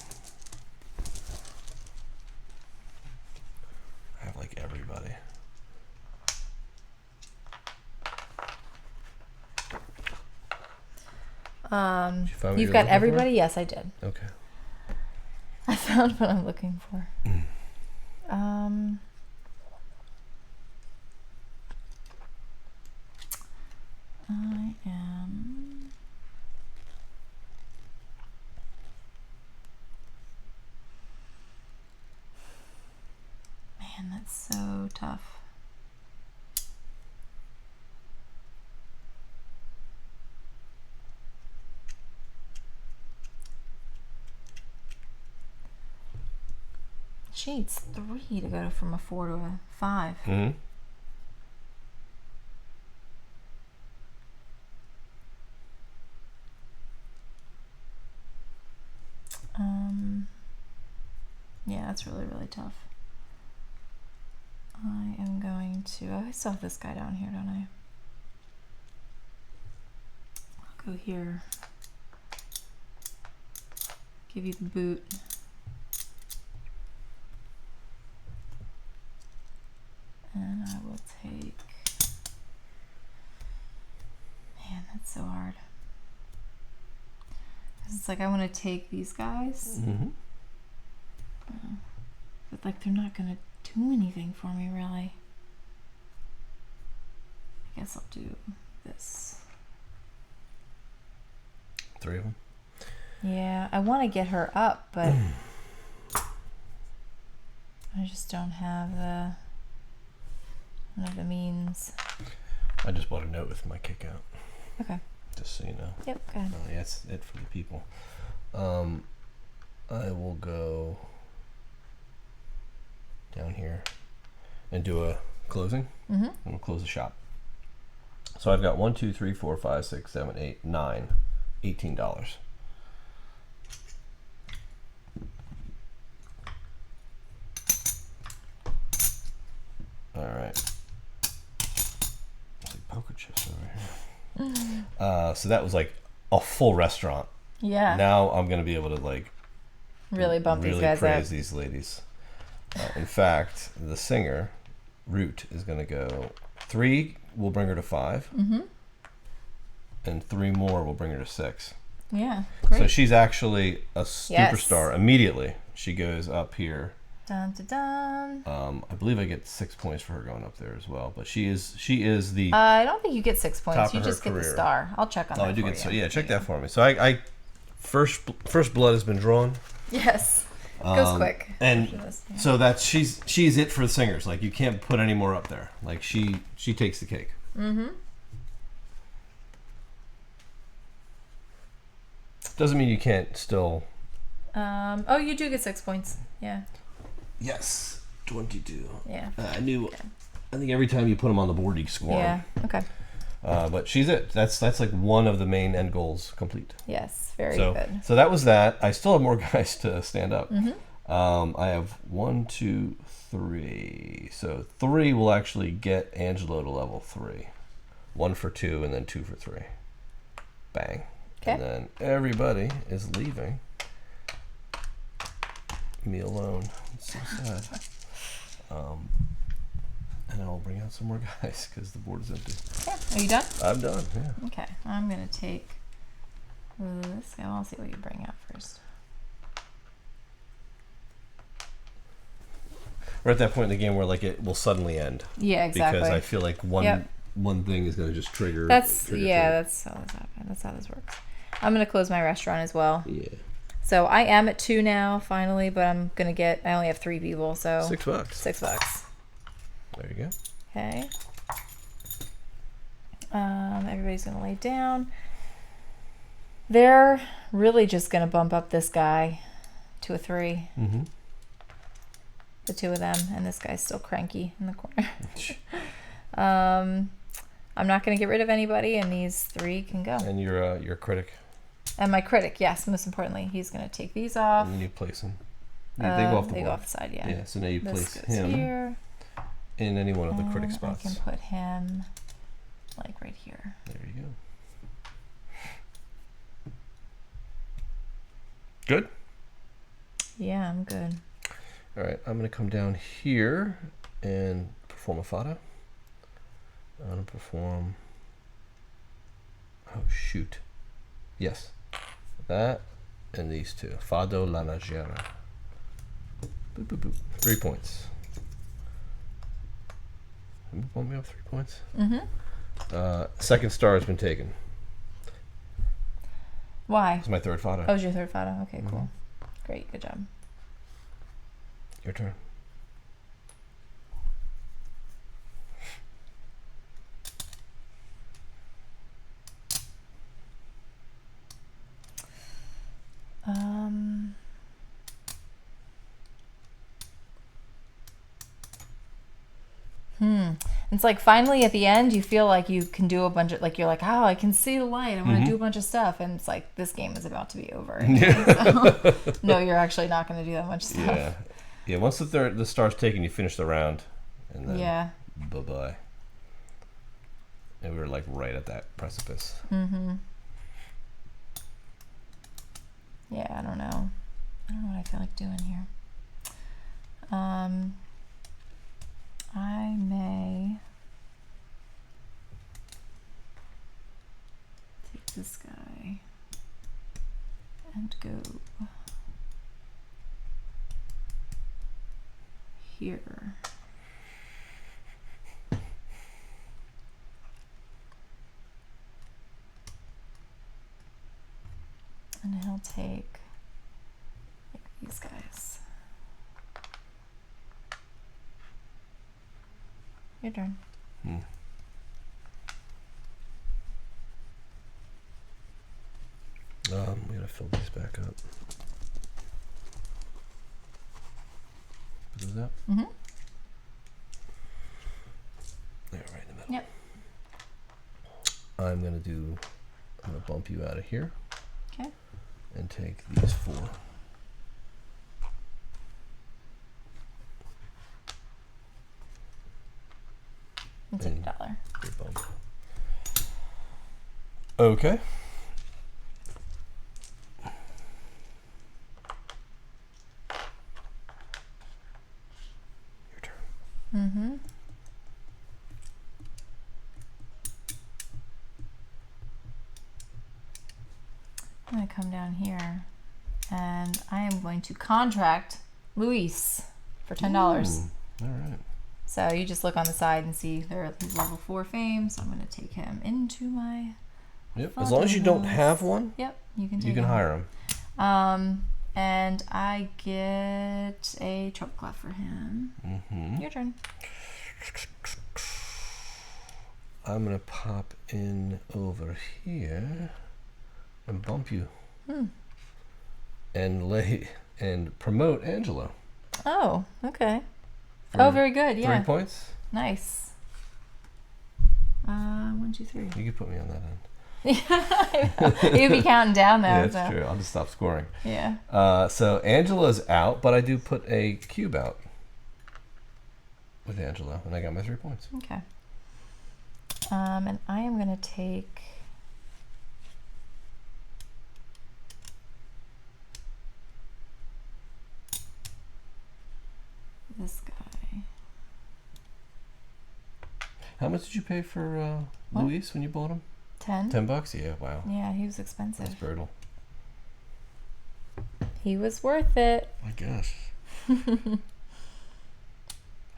I have like everybody. You've got everybody? Yes, I did. Okay. I found what I'm looking for. I am. Man, that's so tough. She needs 3 to go from a 4 to a 5. Mm-hmm. Yeah, that's really, really tough. I am going to. Oh, I still have this guy down here, don't I? I'll go here. Give you the boot. And I will take. Man, that's so hard. It's like I want to take these guys. Mm-hmm. But like they're not gonna do anything for me really. I guess I'll do this. 3 of them? Yeah, I want to get her up, but I just don't have the means. I just bought a note with my kick out. Okay. Just so you know. Yep, go ahead. Yeah, that's it for the people. I will go down here and do a closing. Mm-hmm. And we'll close the shop. So I've got 1, 2, 3, 4, 5, 6, 7, 8, 9, $18. All right. There's like poker chips over here. So that was like a full restaurant. Yeah. Now I'm gonna be able to like really bump these guys praise up. these ladies. In fact, the singer, Root, is gonna go 3 will bring her to 5. Mm-hmm. And 3 more will bring her to 6. Yeah, great. So she's actually a superstar immediately. She goes up here. Dun, dun, dun. I believe I get 6 points for her going up there as well. But she is the I don't think you get 6 points. top You of her just get the career. star. I'll check on that. I do for get you. yeah. Check that for me. So I first blood has been drawn. Yes. Goes quick. And this, yeah. so that's she's it for the singers. Like you can't put any more up there. Like she takes the cake. Mm-hmm. Doesn't mean you can't still. Oh, you do get 6 points. Yeah. Yes, 22. Yeah. I knew. Okay. I think every time you put them on the board, you score. Yeah. Okay. But she's it. That's like one of the main end goals complete. Yes. Very good. So that was that. I still have more guys to stand up. Mm-hmm. I have 1, 2, 3. So 3 will actually get Angelo to level 3. 1 for 2, and then 2 for 3. Bang. Okay. And then everybody is leaving me alone. It's so sad. And I'll bring out some more guys because the board is empty. Yeah. Are you done? I'm done, yeah. Okay. I'm going to take this guy. I'll see what you bring out first. We're at that point in the game where like it will suddenly end. Yeah, exactly. Because I feel like one thing is going to just trigger. That's how this happens. That's how this works. I'm going to close my restaurant as well. Yeah. So I am at 2 now, finally, but I only have 3 people, so. $6. $6. There you go. Okay. Everybody's going to lay down. They're really just going to bump up this guy to a 3. Mm-hmm. The 2 of them, and this guy's still cranky in the corner. I'm not going to get rid of anybody, and these 3 can go. And your critic. And my critic, yes, most importantly, he's going to take these off. And then you place him. They go off the board. They go off the side, yeah. Yeah, so now you place goes him here. in any one of the critic spots. I can put him like right here. There you go. Good? Yeah, I'm good. All right, I'm going to come down here and perform a Fado. I'm going to perform... Oh, shoot. Yes. That and these 2. Fado La Lacerda. Boop, boop, boop. 3 points. Bump me up 3 points? Mm-hmm. Second star has been taken. Why? It's my 3rd Fado. Oh, it's your 3rd Fado. Okay, cool. Great, good job. Your turn. It's like finally at the end you feel like you can do a bunch of, like you're like, oh, I can see the light, I want to do a bunch of stuff, and it's like this game is about to be over. So, no, you're actually not going to do that much stuff. Yeah. Once the star's taken, you finish the round, and then bye bye. And we were like right at that precipice. Mm-hmm. Yeah, I don't know what I feel like doing here. I may take this guy and go here. And he'll take like these guys. Your turn. We gotta fill these back up. Do that? Mm-hmm. There, right in the middle. Yep. I'm gonna bump you out of here. Okay. And take these 4. And take $1. Good bump. Okay. Your turn. Mm-hmm. I'm going to come down here and I am going to contract Luis for $10. All right. So you just look on the side and see he's level 4 fame, so I'm going to take him into my... Yep. As long as you don't have one, yep, you can hire him. And I get a trouble cloth for him. Mm-hmm. Your turn. I'm going to pop in over here and bump you. And promote Angelo. Oh, okay. Oh, very good. Yeah. 3 points. Nice. 1, 2, 3. You can put me on that end. You'd be counting down though. Yeah, that's true. I'll just stop scoring. Yeah. So Angela's out, but I do put a cube out with Angela, and I got my 3 points. Okay. And I am going to take... this guy. How much did you pay for Luis when you bought him? 10. $10? Yeah, wow. Yeah, he was expensive. That's brutal. He was worth it. I guess.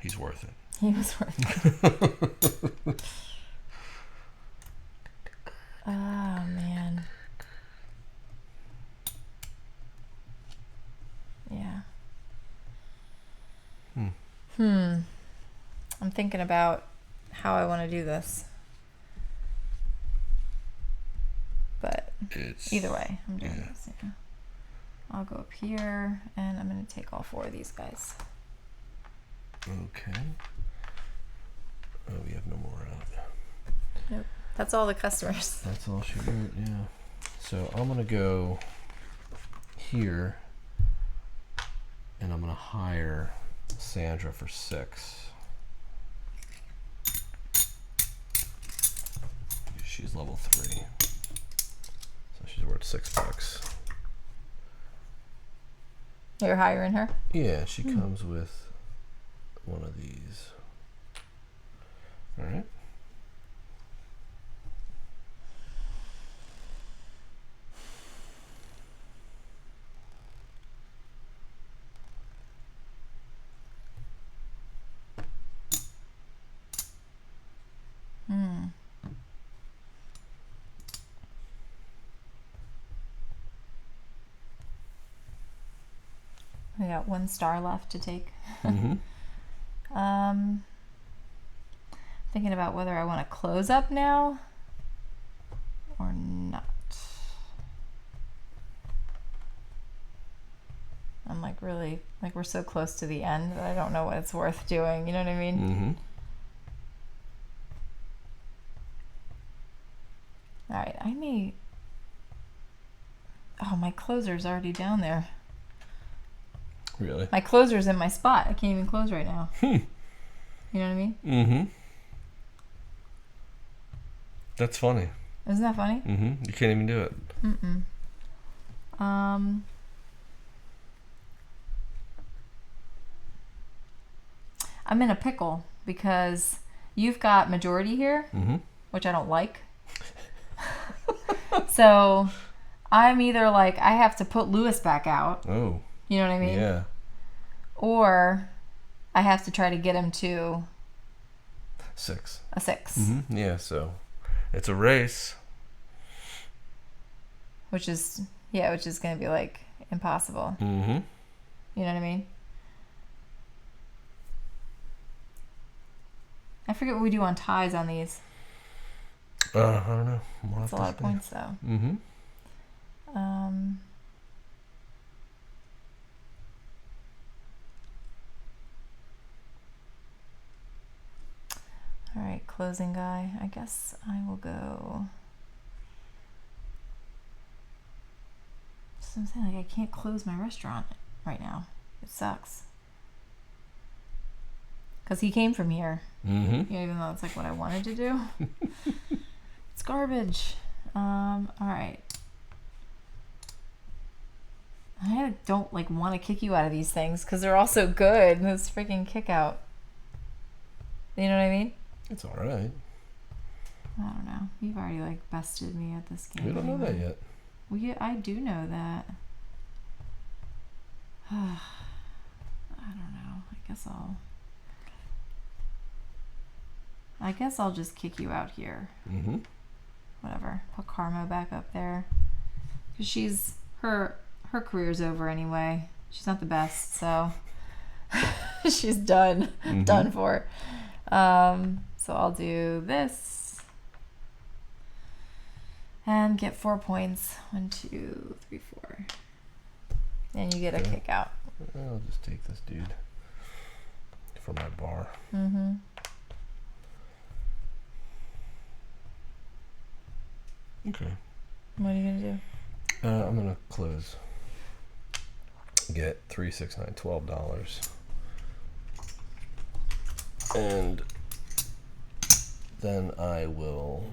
He's worth it. He was worth it. Oh, man. Yeah. I'm thinking about how I want to do this. But either way, I'm doing this. Yeah. I'll go up here, and I'm going to take all 4 of these guys. Okay. Oh, we have no more out. Nope. That's all the customers. That's all she wrote, yeah. So I'm going to go here, and I'm going to hire Sandra for 6. She's level 3. So she's worth $6. You're hiring her? Yeah, she comes with one of these. All right. We got 1 star left to take. Thinking about whether I want to close up now or not. I'm like really, like we're so close to the end that I don't know what it's worth doing. You know what I mean? All right, I may... Oh, my closer's already down there. Really? My closer's in my spot. I can't even close right now. You know what I mean? That's funny. Isn't that funny? You can't even do it. I'm in a pickle because you've got majority here, which I don't like. So I'm either like, I have to put Lewis back out. Oh. You know what I mean? Yeah. Or I have to try to get him to 6. a 6. Yeah, so it's a race. Which is going to be like impossible. You know what I mean? I forget what we do on ties on these. I don't know. That's a lot of points though. All right, closing guy. I guess I will go. So I'm saying, like, I can't close my restaurant right now. It sucks. Because he came from here. You know, even though it's like what I wanted to do. It's garbage. All right. I don't like want to kick you out of these things because they're all so good. This freaking kick out. You know what I mean? It's all right. I don't know. You've already like bested me at this game. We don't know that yet. Well, yeah, I do know that. I don't know. I guess I'll just kick you out here. Whatever. Put Karma back up there. Because her career's over anyway. She's not the best, so she's done. Done for. So I'll do this. And get 4 points. 1, 2, 3, 4. And you get a kick out. I'll just take this dude for my bar. Okay. What are you gonna do? I'm gonna close. Get 3, 6, 9, $12, and then I will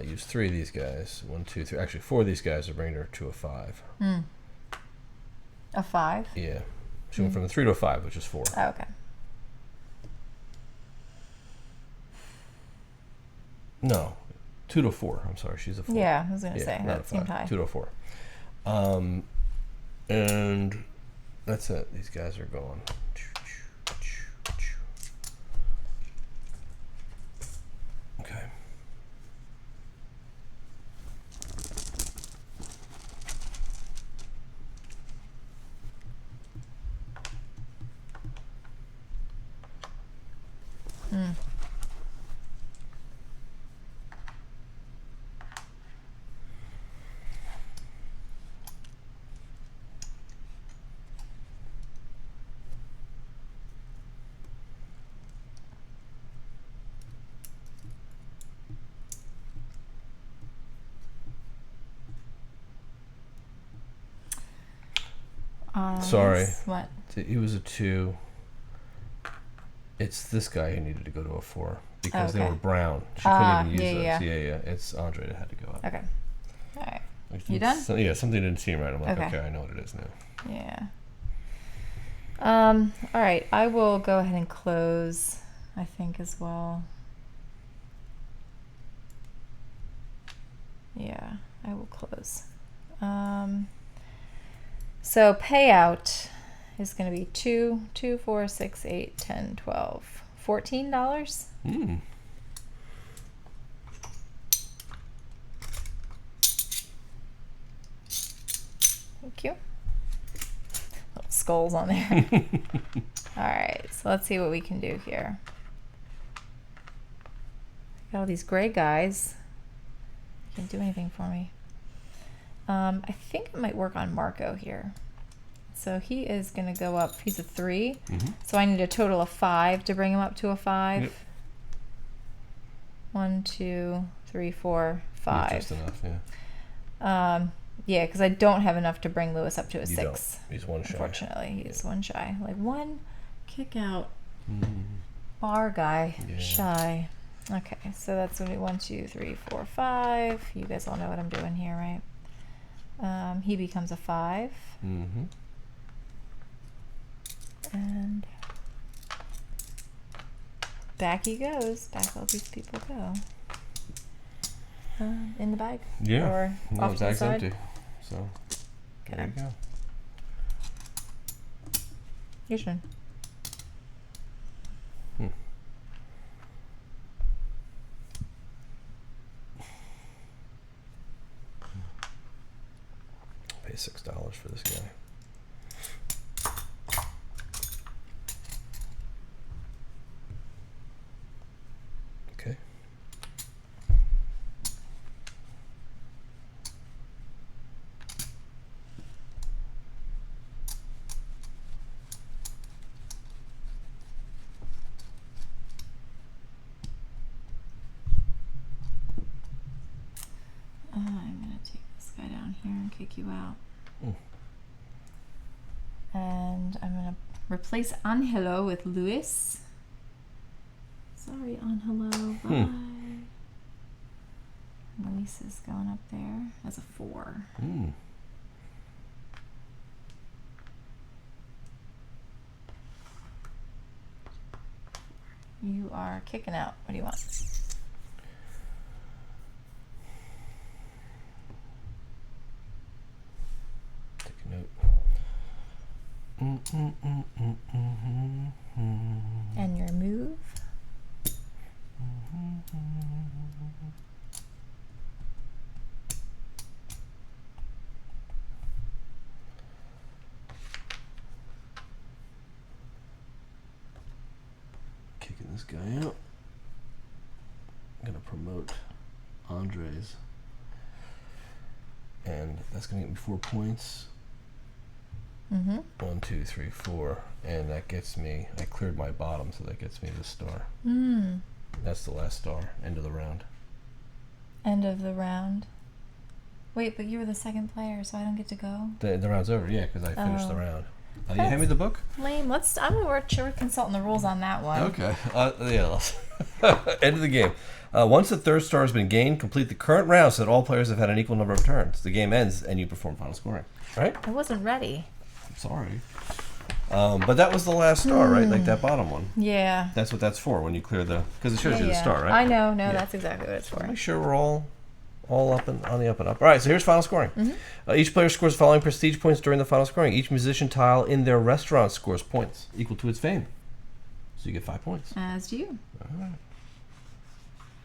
use 3 of these guys. 1, 2, 3. Actually, 4 of these guys to bring her to a 5. A 5? Yeah. She went from a 3 to a 5, which is 4. Oh, okay. No, 2 to 4. I'm sorry, she's a 4. Yeah, I was gonna say that seemed high. 2 to 4. And that's it. These guys are gone. Okay. Sorry. What? He was a 2. It's this guy who needed to go to a 4 because they were brown. She couldn't even use those. Yeah. It's Andre that had to go up. Okay. All right. You done? Something didn't seem right. I'm like, okay, I know what it is now. Yeah. All right. I will go ahead and close, I think, as well. Yeah, I will close. So payout is going to be 2, 4, 6, 8, 10, 12, $14. Thank you. Little skulls on there. All right, so let's see what we can do here. Got all these gray guys. Can't do anything for me. I think it might work on Marco here. So he is going to go up. He's a 3. So I need a total of 5 to bring him up to a 5. Yep. 1, 2, 3, 4, 5. Just enough, yeah. Yeah, because I don't have enough to bring Lewis up to a 6. Don't. He's 1 shy. Unfortunately, he's 1 shy. Like 1 kick out bar guy shy. Okay, so that's going to be 1, 2, 3, 4, 5. You guys all know what I'm doing here, right? He becomes a 5. And back he goes. Back all these people go. In the bag? Yeah. Or off to the side? Empty. So, there you go. Your turn. Pay $6 for this guy. Okay. I'm going to take this guy down here and kick you out. And I'm going to replace Angelo with Luis. Sorry, Angelo. Bye. Luis is going up there as a 4. You are kicking out. What do you want? Take a note. And your move? Kicking this guy out. I'm going to promote Andres. And that's going to get me 4 points. 1, 2, 3, 4, and that gets me. I cleared my bottom, so that gets me this star. That's the last star. End of the round. End of the round. Wait, but you were the second player, so I don't get to go? The round's over, yeah, because I finished the round. You hand me the book? Lame. We're consulting the rules on that one. Okay. End of the game. Once the third star has been gained, complete the current round so that all players have had an equal number of turns. The game ends and you perform final scoring. Right? I wasn't ready. I'm sorry. But that was the last star, right? Like that bottom one. Yeah. That's what that's for when you clear because it shows you the star, right? I know. No, that's exactly what it's for. Make sure we're all up and on the up and up. All right, so here's final scoring. Each player scores the following prestige points during the final scoring. Each musician tile in their restaurant scores points equal to its fame. So you get 5 points. As do you. All right.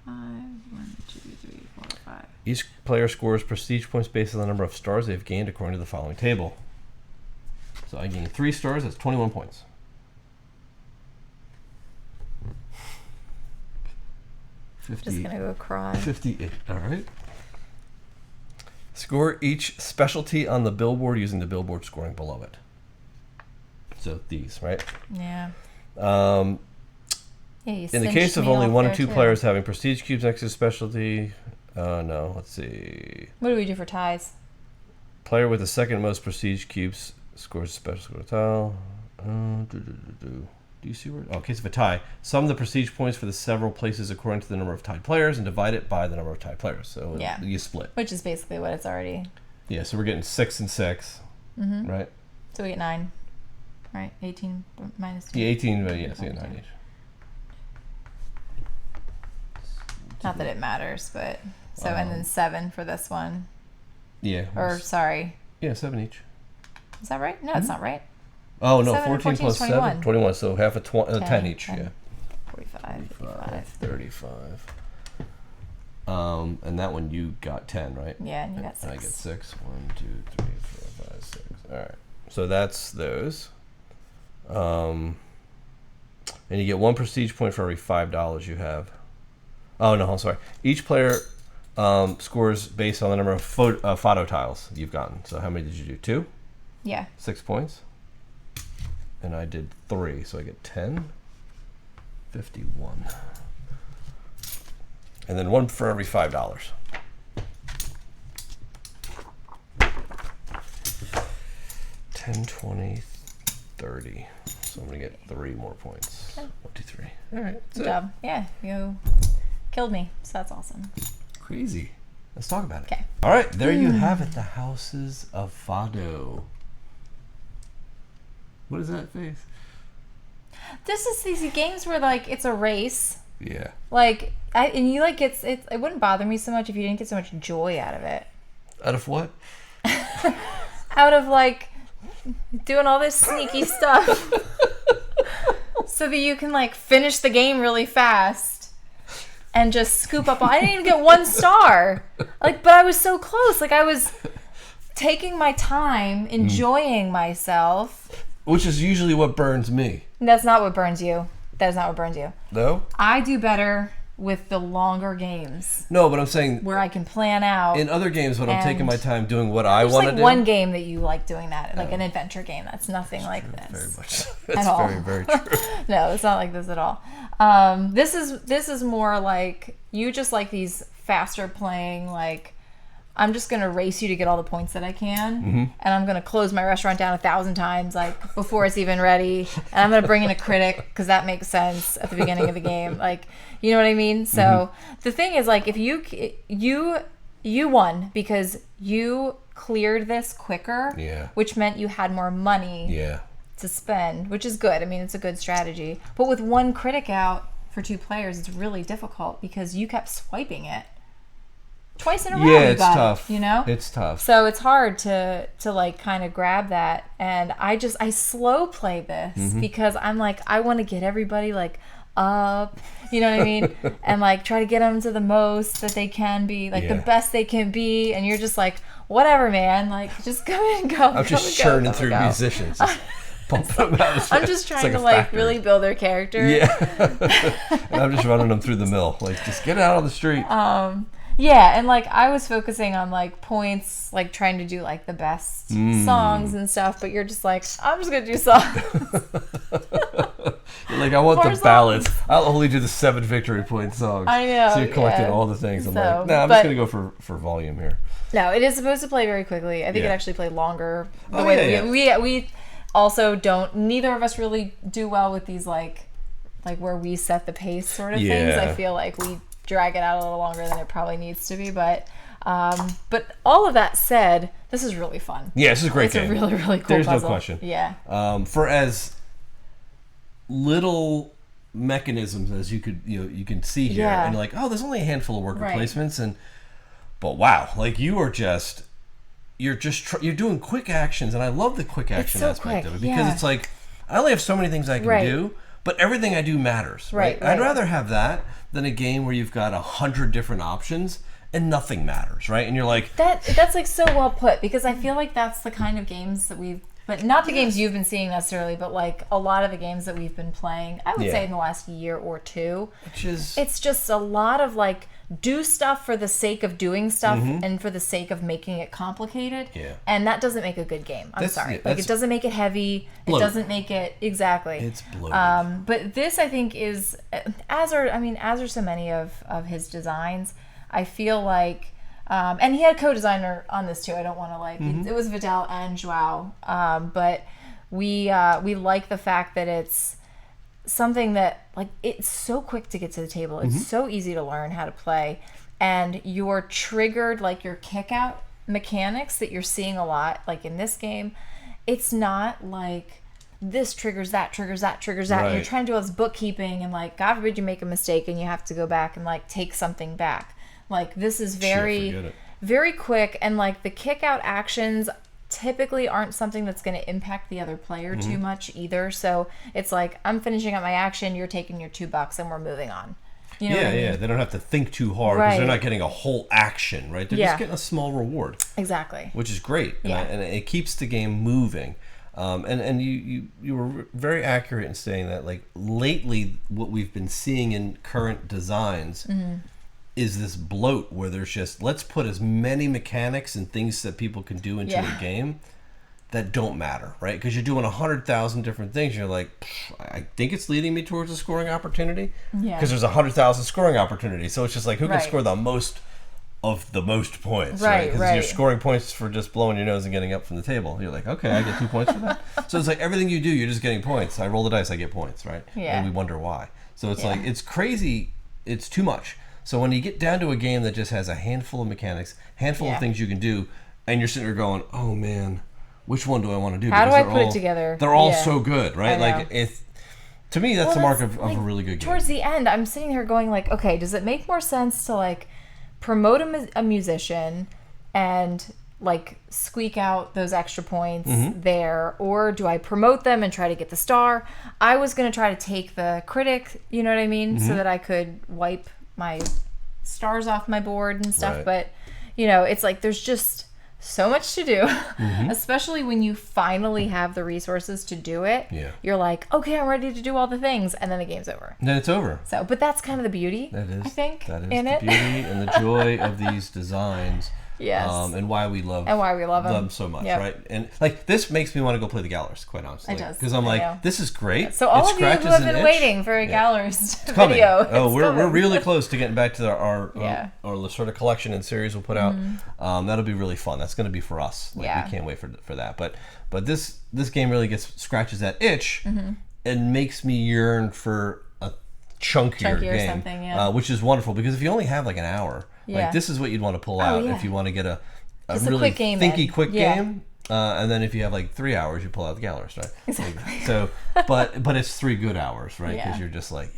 5, 1, 2, 3, 4, 5. Each player scores prestige points based on the number of stars they've gained according to the following table. So I gained 3 stars, that's 21 points. Just gonna go cry. 58, all right. Score each specialty on the billboard using the billboard scoring below it. So these, right? Yeah. In the case of only 1 or 2 players having prestige cubes next to specialty, no, let's see. What do we do for ties? Player with the second most prestige cubes scores a special tile. Do you see where? Oh, in case of a tie, sum the prestige points for the several places according to the number of tied players and divide it by the number of tied players. So you split. Which is basically what it's already. Yeah, so we're getting 6 and 6, right? So we get 9, right? 18 minus 2. Yeah, 18, but yeah, so you get 9 each. Not that it matters, but so and then 7 for this one. Yeah. Or sorry. Yeah, 7 each. Is that right? No, it's not right. Oh no, 14 plus 7, 21. So half 10 each. 10. Yeah. 45, 55, 35. And that one you got 10, right? Yeah, and you got 6. And I get 6. 1, 2, 3, 4, 5, 6. All right. So that's those. And you get 1 prestige point for every $5 you have. Oh no, I'm sorry. Each player scores based on the number of Fado tiles you've gotten. So how many did you do? 2? Yeah. 6 points. And I did 3, so I get 10. 51. And then 1 for every $5. 10, 20, 30. So I'm gonna get 3 more points. Okay. 1, 2, 3. All right. Good job. Yeah, you killed me, so that's awesome. Crazy. Let's talk about it. Okay. All right, there you have it. The Houses of Fado. What is that face? This is these games where like it's a race. Yeah. Like it wouldn't bother me so much if you didn't get so much joy out of it. Out of what? Out of like doing all this sneaky stuff so that you can like finish the game really fast and just scoop up. I didn't even get 1 star. Like, but I was so close. Like I was taking my time, enjoying myself. Which is usually what burns me. That's not what burns you. That is not what burns you. No? I do better with the longer games. No, but I'm saying... where I can plan out. In other games, when I'm taking my time doing what I want to do... There's like one game that you like doing that. Like an adventure game. That's nothing like this. Very much. That's very, very true. No, it's not like this at all. This is more like... you just like these faster playing, like... I'm just going to race you to get all the points that I can. And I'm going to close my restaurant down 1,000 times, like, before it's even ready. And I'm going to bring in a critic, because that makes sense at the beginning of the game. Like, you know what I mean? So the thing is, like, if you won because you cleared this quicker, which meant you had more money to spend, which is good. I mean, it's a good strategy. But with 1 critic out for 2 players, it's really difficult because you kept swiping it. Twice in a row, yeah, you it's got tough. It, you know, it's tough. So it's hard to like kind of grab that, and I slow play this because I'm like I want to get everybody like up, you know what I mean, and like try to get them to the most that they can be, like the best they can be, and you're just like whatever, man, like just go and go. I'm just churning through musicians. Pumping them out. I'm just trying to like really build their character. Yeah, and I'm just running them through the mill, like just get out on the street. Yeah, and like I was focusing on like points, like trying to do like the best songs and stuff, but you're just like, I'm just gonna do songs. Like, I want the ballads. I'll only do the 7 victory point songs. I know. So you're collecting all the things. I'm like, I'm just going to go for volume here. No, it is supposed to play very quickly. I think it actually played longer. We also don't, neither of us really do well with these, like where we set the pace sort of things. I feel like we drag it out a little longer than it probably needs to be, but all of that said, this is really fun. Yeah, this is a great game. It's a really, really cool There's puzzle. no question. Yeah. For as little mechanisms as you can see here, and you're like, oh, there's only a handful of worker placements, but wow, like you're doing quick actions, and I love the quick action aspect of it because it's like I only have so many things I can do, but everything I do matters. Right. I'd rather have that than a game where you've got 100 different options and nothing matters, right? And you're like that's like so well put, because I feel like that's the kind of games that but not the games you've been seeing necessarily, but like a lot of the games that we've been playing, I would say in the last year or two. It's just a lot of like do stuff for the sake of doing stuff and for the sake of making it complicated. Yeah. And that doesn't make a good game. I'm sorry. Like it doesn't make it heavy. Bloated. It doesn't make it It's bloated. But this I think is as are so many of his designs. I feel like and he had a co-designer on this too. I don't want to it was Vidal and João. But we like the fact that it's something that like it's so quick to get to the table. It's so easy to learn how to play, and you're triggered like your kick out mechanics that you're seeing a lot like in this game. It's not like this triggers that, triggers that, triggers that. Right. And you're trying to do all this bookkeeping and like God forbid you make a mistake and you have to go back and like take something back. Like this is very quick, and like the kick out actions typically aren't something that's going to impact the other player too much either. So it's like I'm finishing up my action, you're taking your $2 and we're moving on. You know what I mean? They don't have to think too hard because they're not getting a whole action, right? They're just getting a small reward. Exactly. Which is great. And it keeps the game moving. And you were very accurate in saying that like lately what we've been seeing in current designs is this bloat where there's just let's put as many mechanics and things that people can do into a game that don't matter, right? Because you're doing 100,000 different things. You're like, I think it's leading me towards a scoring opportunity because there's 100,000 scoring opportunities. So it's just like who can score the most of the most points, right? Because you're scoring points for just blowing your nose and getting up from the table. You're like, okay, I get 2 points for that. So it's like everything you do, you're just getting points. I roll the dice, I get points, right? Yeah. And we wonder why. So it's like it's crazy. It's too much. So when you get down to a game that just has a handful of mechanics, handful of things you can do, and you're sitting there going, "Oh man, which one do I want to do?" How do I put it together? They're all so good, right? Like to me, that's the mark of a really good game. Towards the end, I'm sitting here going, like, okay, does it make more sense to like promote a musician and like squeak out those extra points there, or do I promote them and try to get the star? I was gonna try to take the critic, you know what I mean, so that I could wipe my stars off my board and stuff, but you know, it's like there's just so much to do, especially when you finally have the resources to do it. You're like, okay, I'm ready to do all the things, and then the game's over. And then it's over. So, but that's kind of the beauty, I think, that is the beauty and the joy of these designs. And why we love them so much, right? And like this makes me want to go play the Gallers, quite honestly. It does, because I'm like, this is great. So all of you who have been waiting for a Gallers video, we're really close to getting back to our Lacerda collection and series we'll put out. That'll be really fun. That's going to be for us. We can't wait for that. But this game really scratches that itch and makes me yearn for a chunkier game, which is wonderful because if you only have like an hour. Like this is what you'd want to pull out if you want to get a really quick game. And then if you have like 3 hours, you pull out the Gallers, right? Exactly. Like, so, but it's 3 good hours, right? Because you're just like,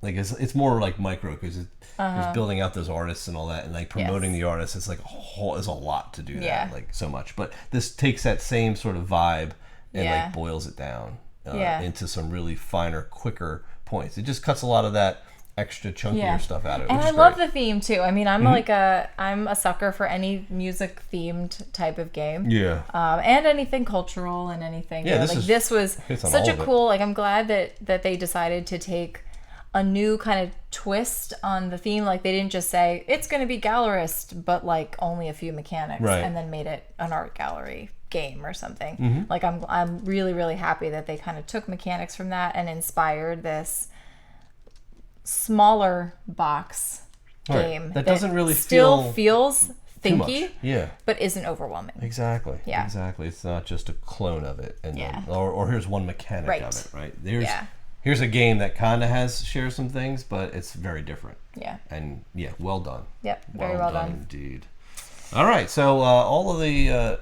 like it's more like micro because it's building out those artists and all that, and like promoting the artists. It's like there's a lot to do that, like so much. But this takes that same sort of vibe and like boils it down into some really finer, quicker points. It just cuts a lot of that extra chunkier stuff out of it. And I love the theme too. I mean, I'm I'm a sucker for any music themed type of game. And anything cultural and anything. This was such a cool. Like, I'm glad that they decided to take a new kind of twist on the theme. Like they didn't just say it's going to be gallerist, but like only a few mechanics, and then made it an art gallery game or something. Like I'm really, really happy that they kind of took mechanics from that and inspired this smaller box game that doesn't really still feels thinky, but isn't overwhelming. Exactly. It's not just a clone of it, and or here's one mechanic of it. Right. Here's a game that kind of shares some things, but it's very different. And well done. Yep. Very well done indeed. All right. So all of the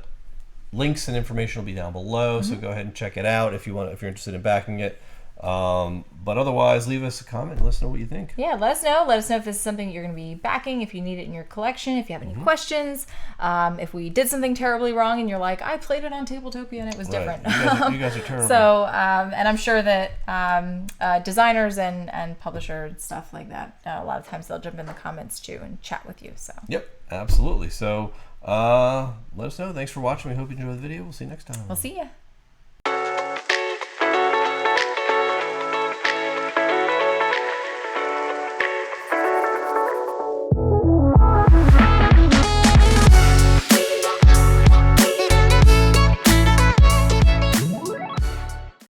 links and information will be down below. So go ahead and check it out if you're interested in backing it. But otherwise, leave us a comment and let us know what you think. Yeah, let us know. Let us know if this is something you're going to be backing, if you need it in your collection, if you have any questions, if we did something terribly wrong and you're like, I played it on Tabletopia and it was different. You guys are terrible. So, and I'm sure that designers and publishers and stuff like that, a lot of times they'll jump in the comments too and chat with you. So. Yep, absolutely. So let us know. Thanks for watching. We hope you enjoyed the video. We'll see you next time. We'll see ya.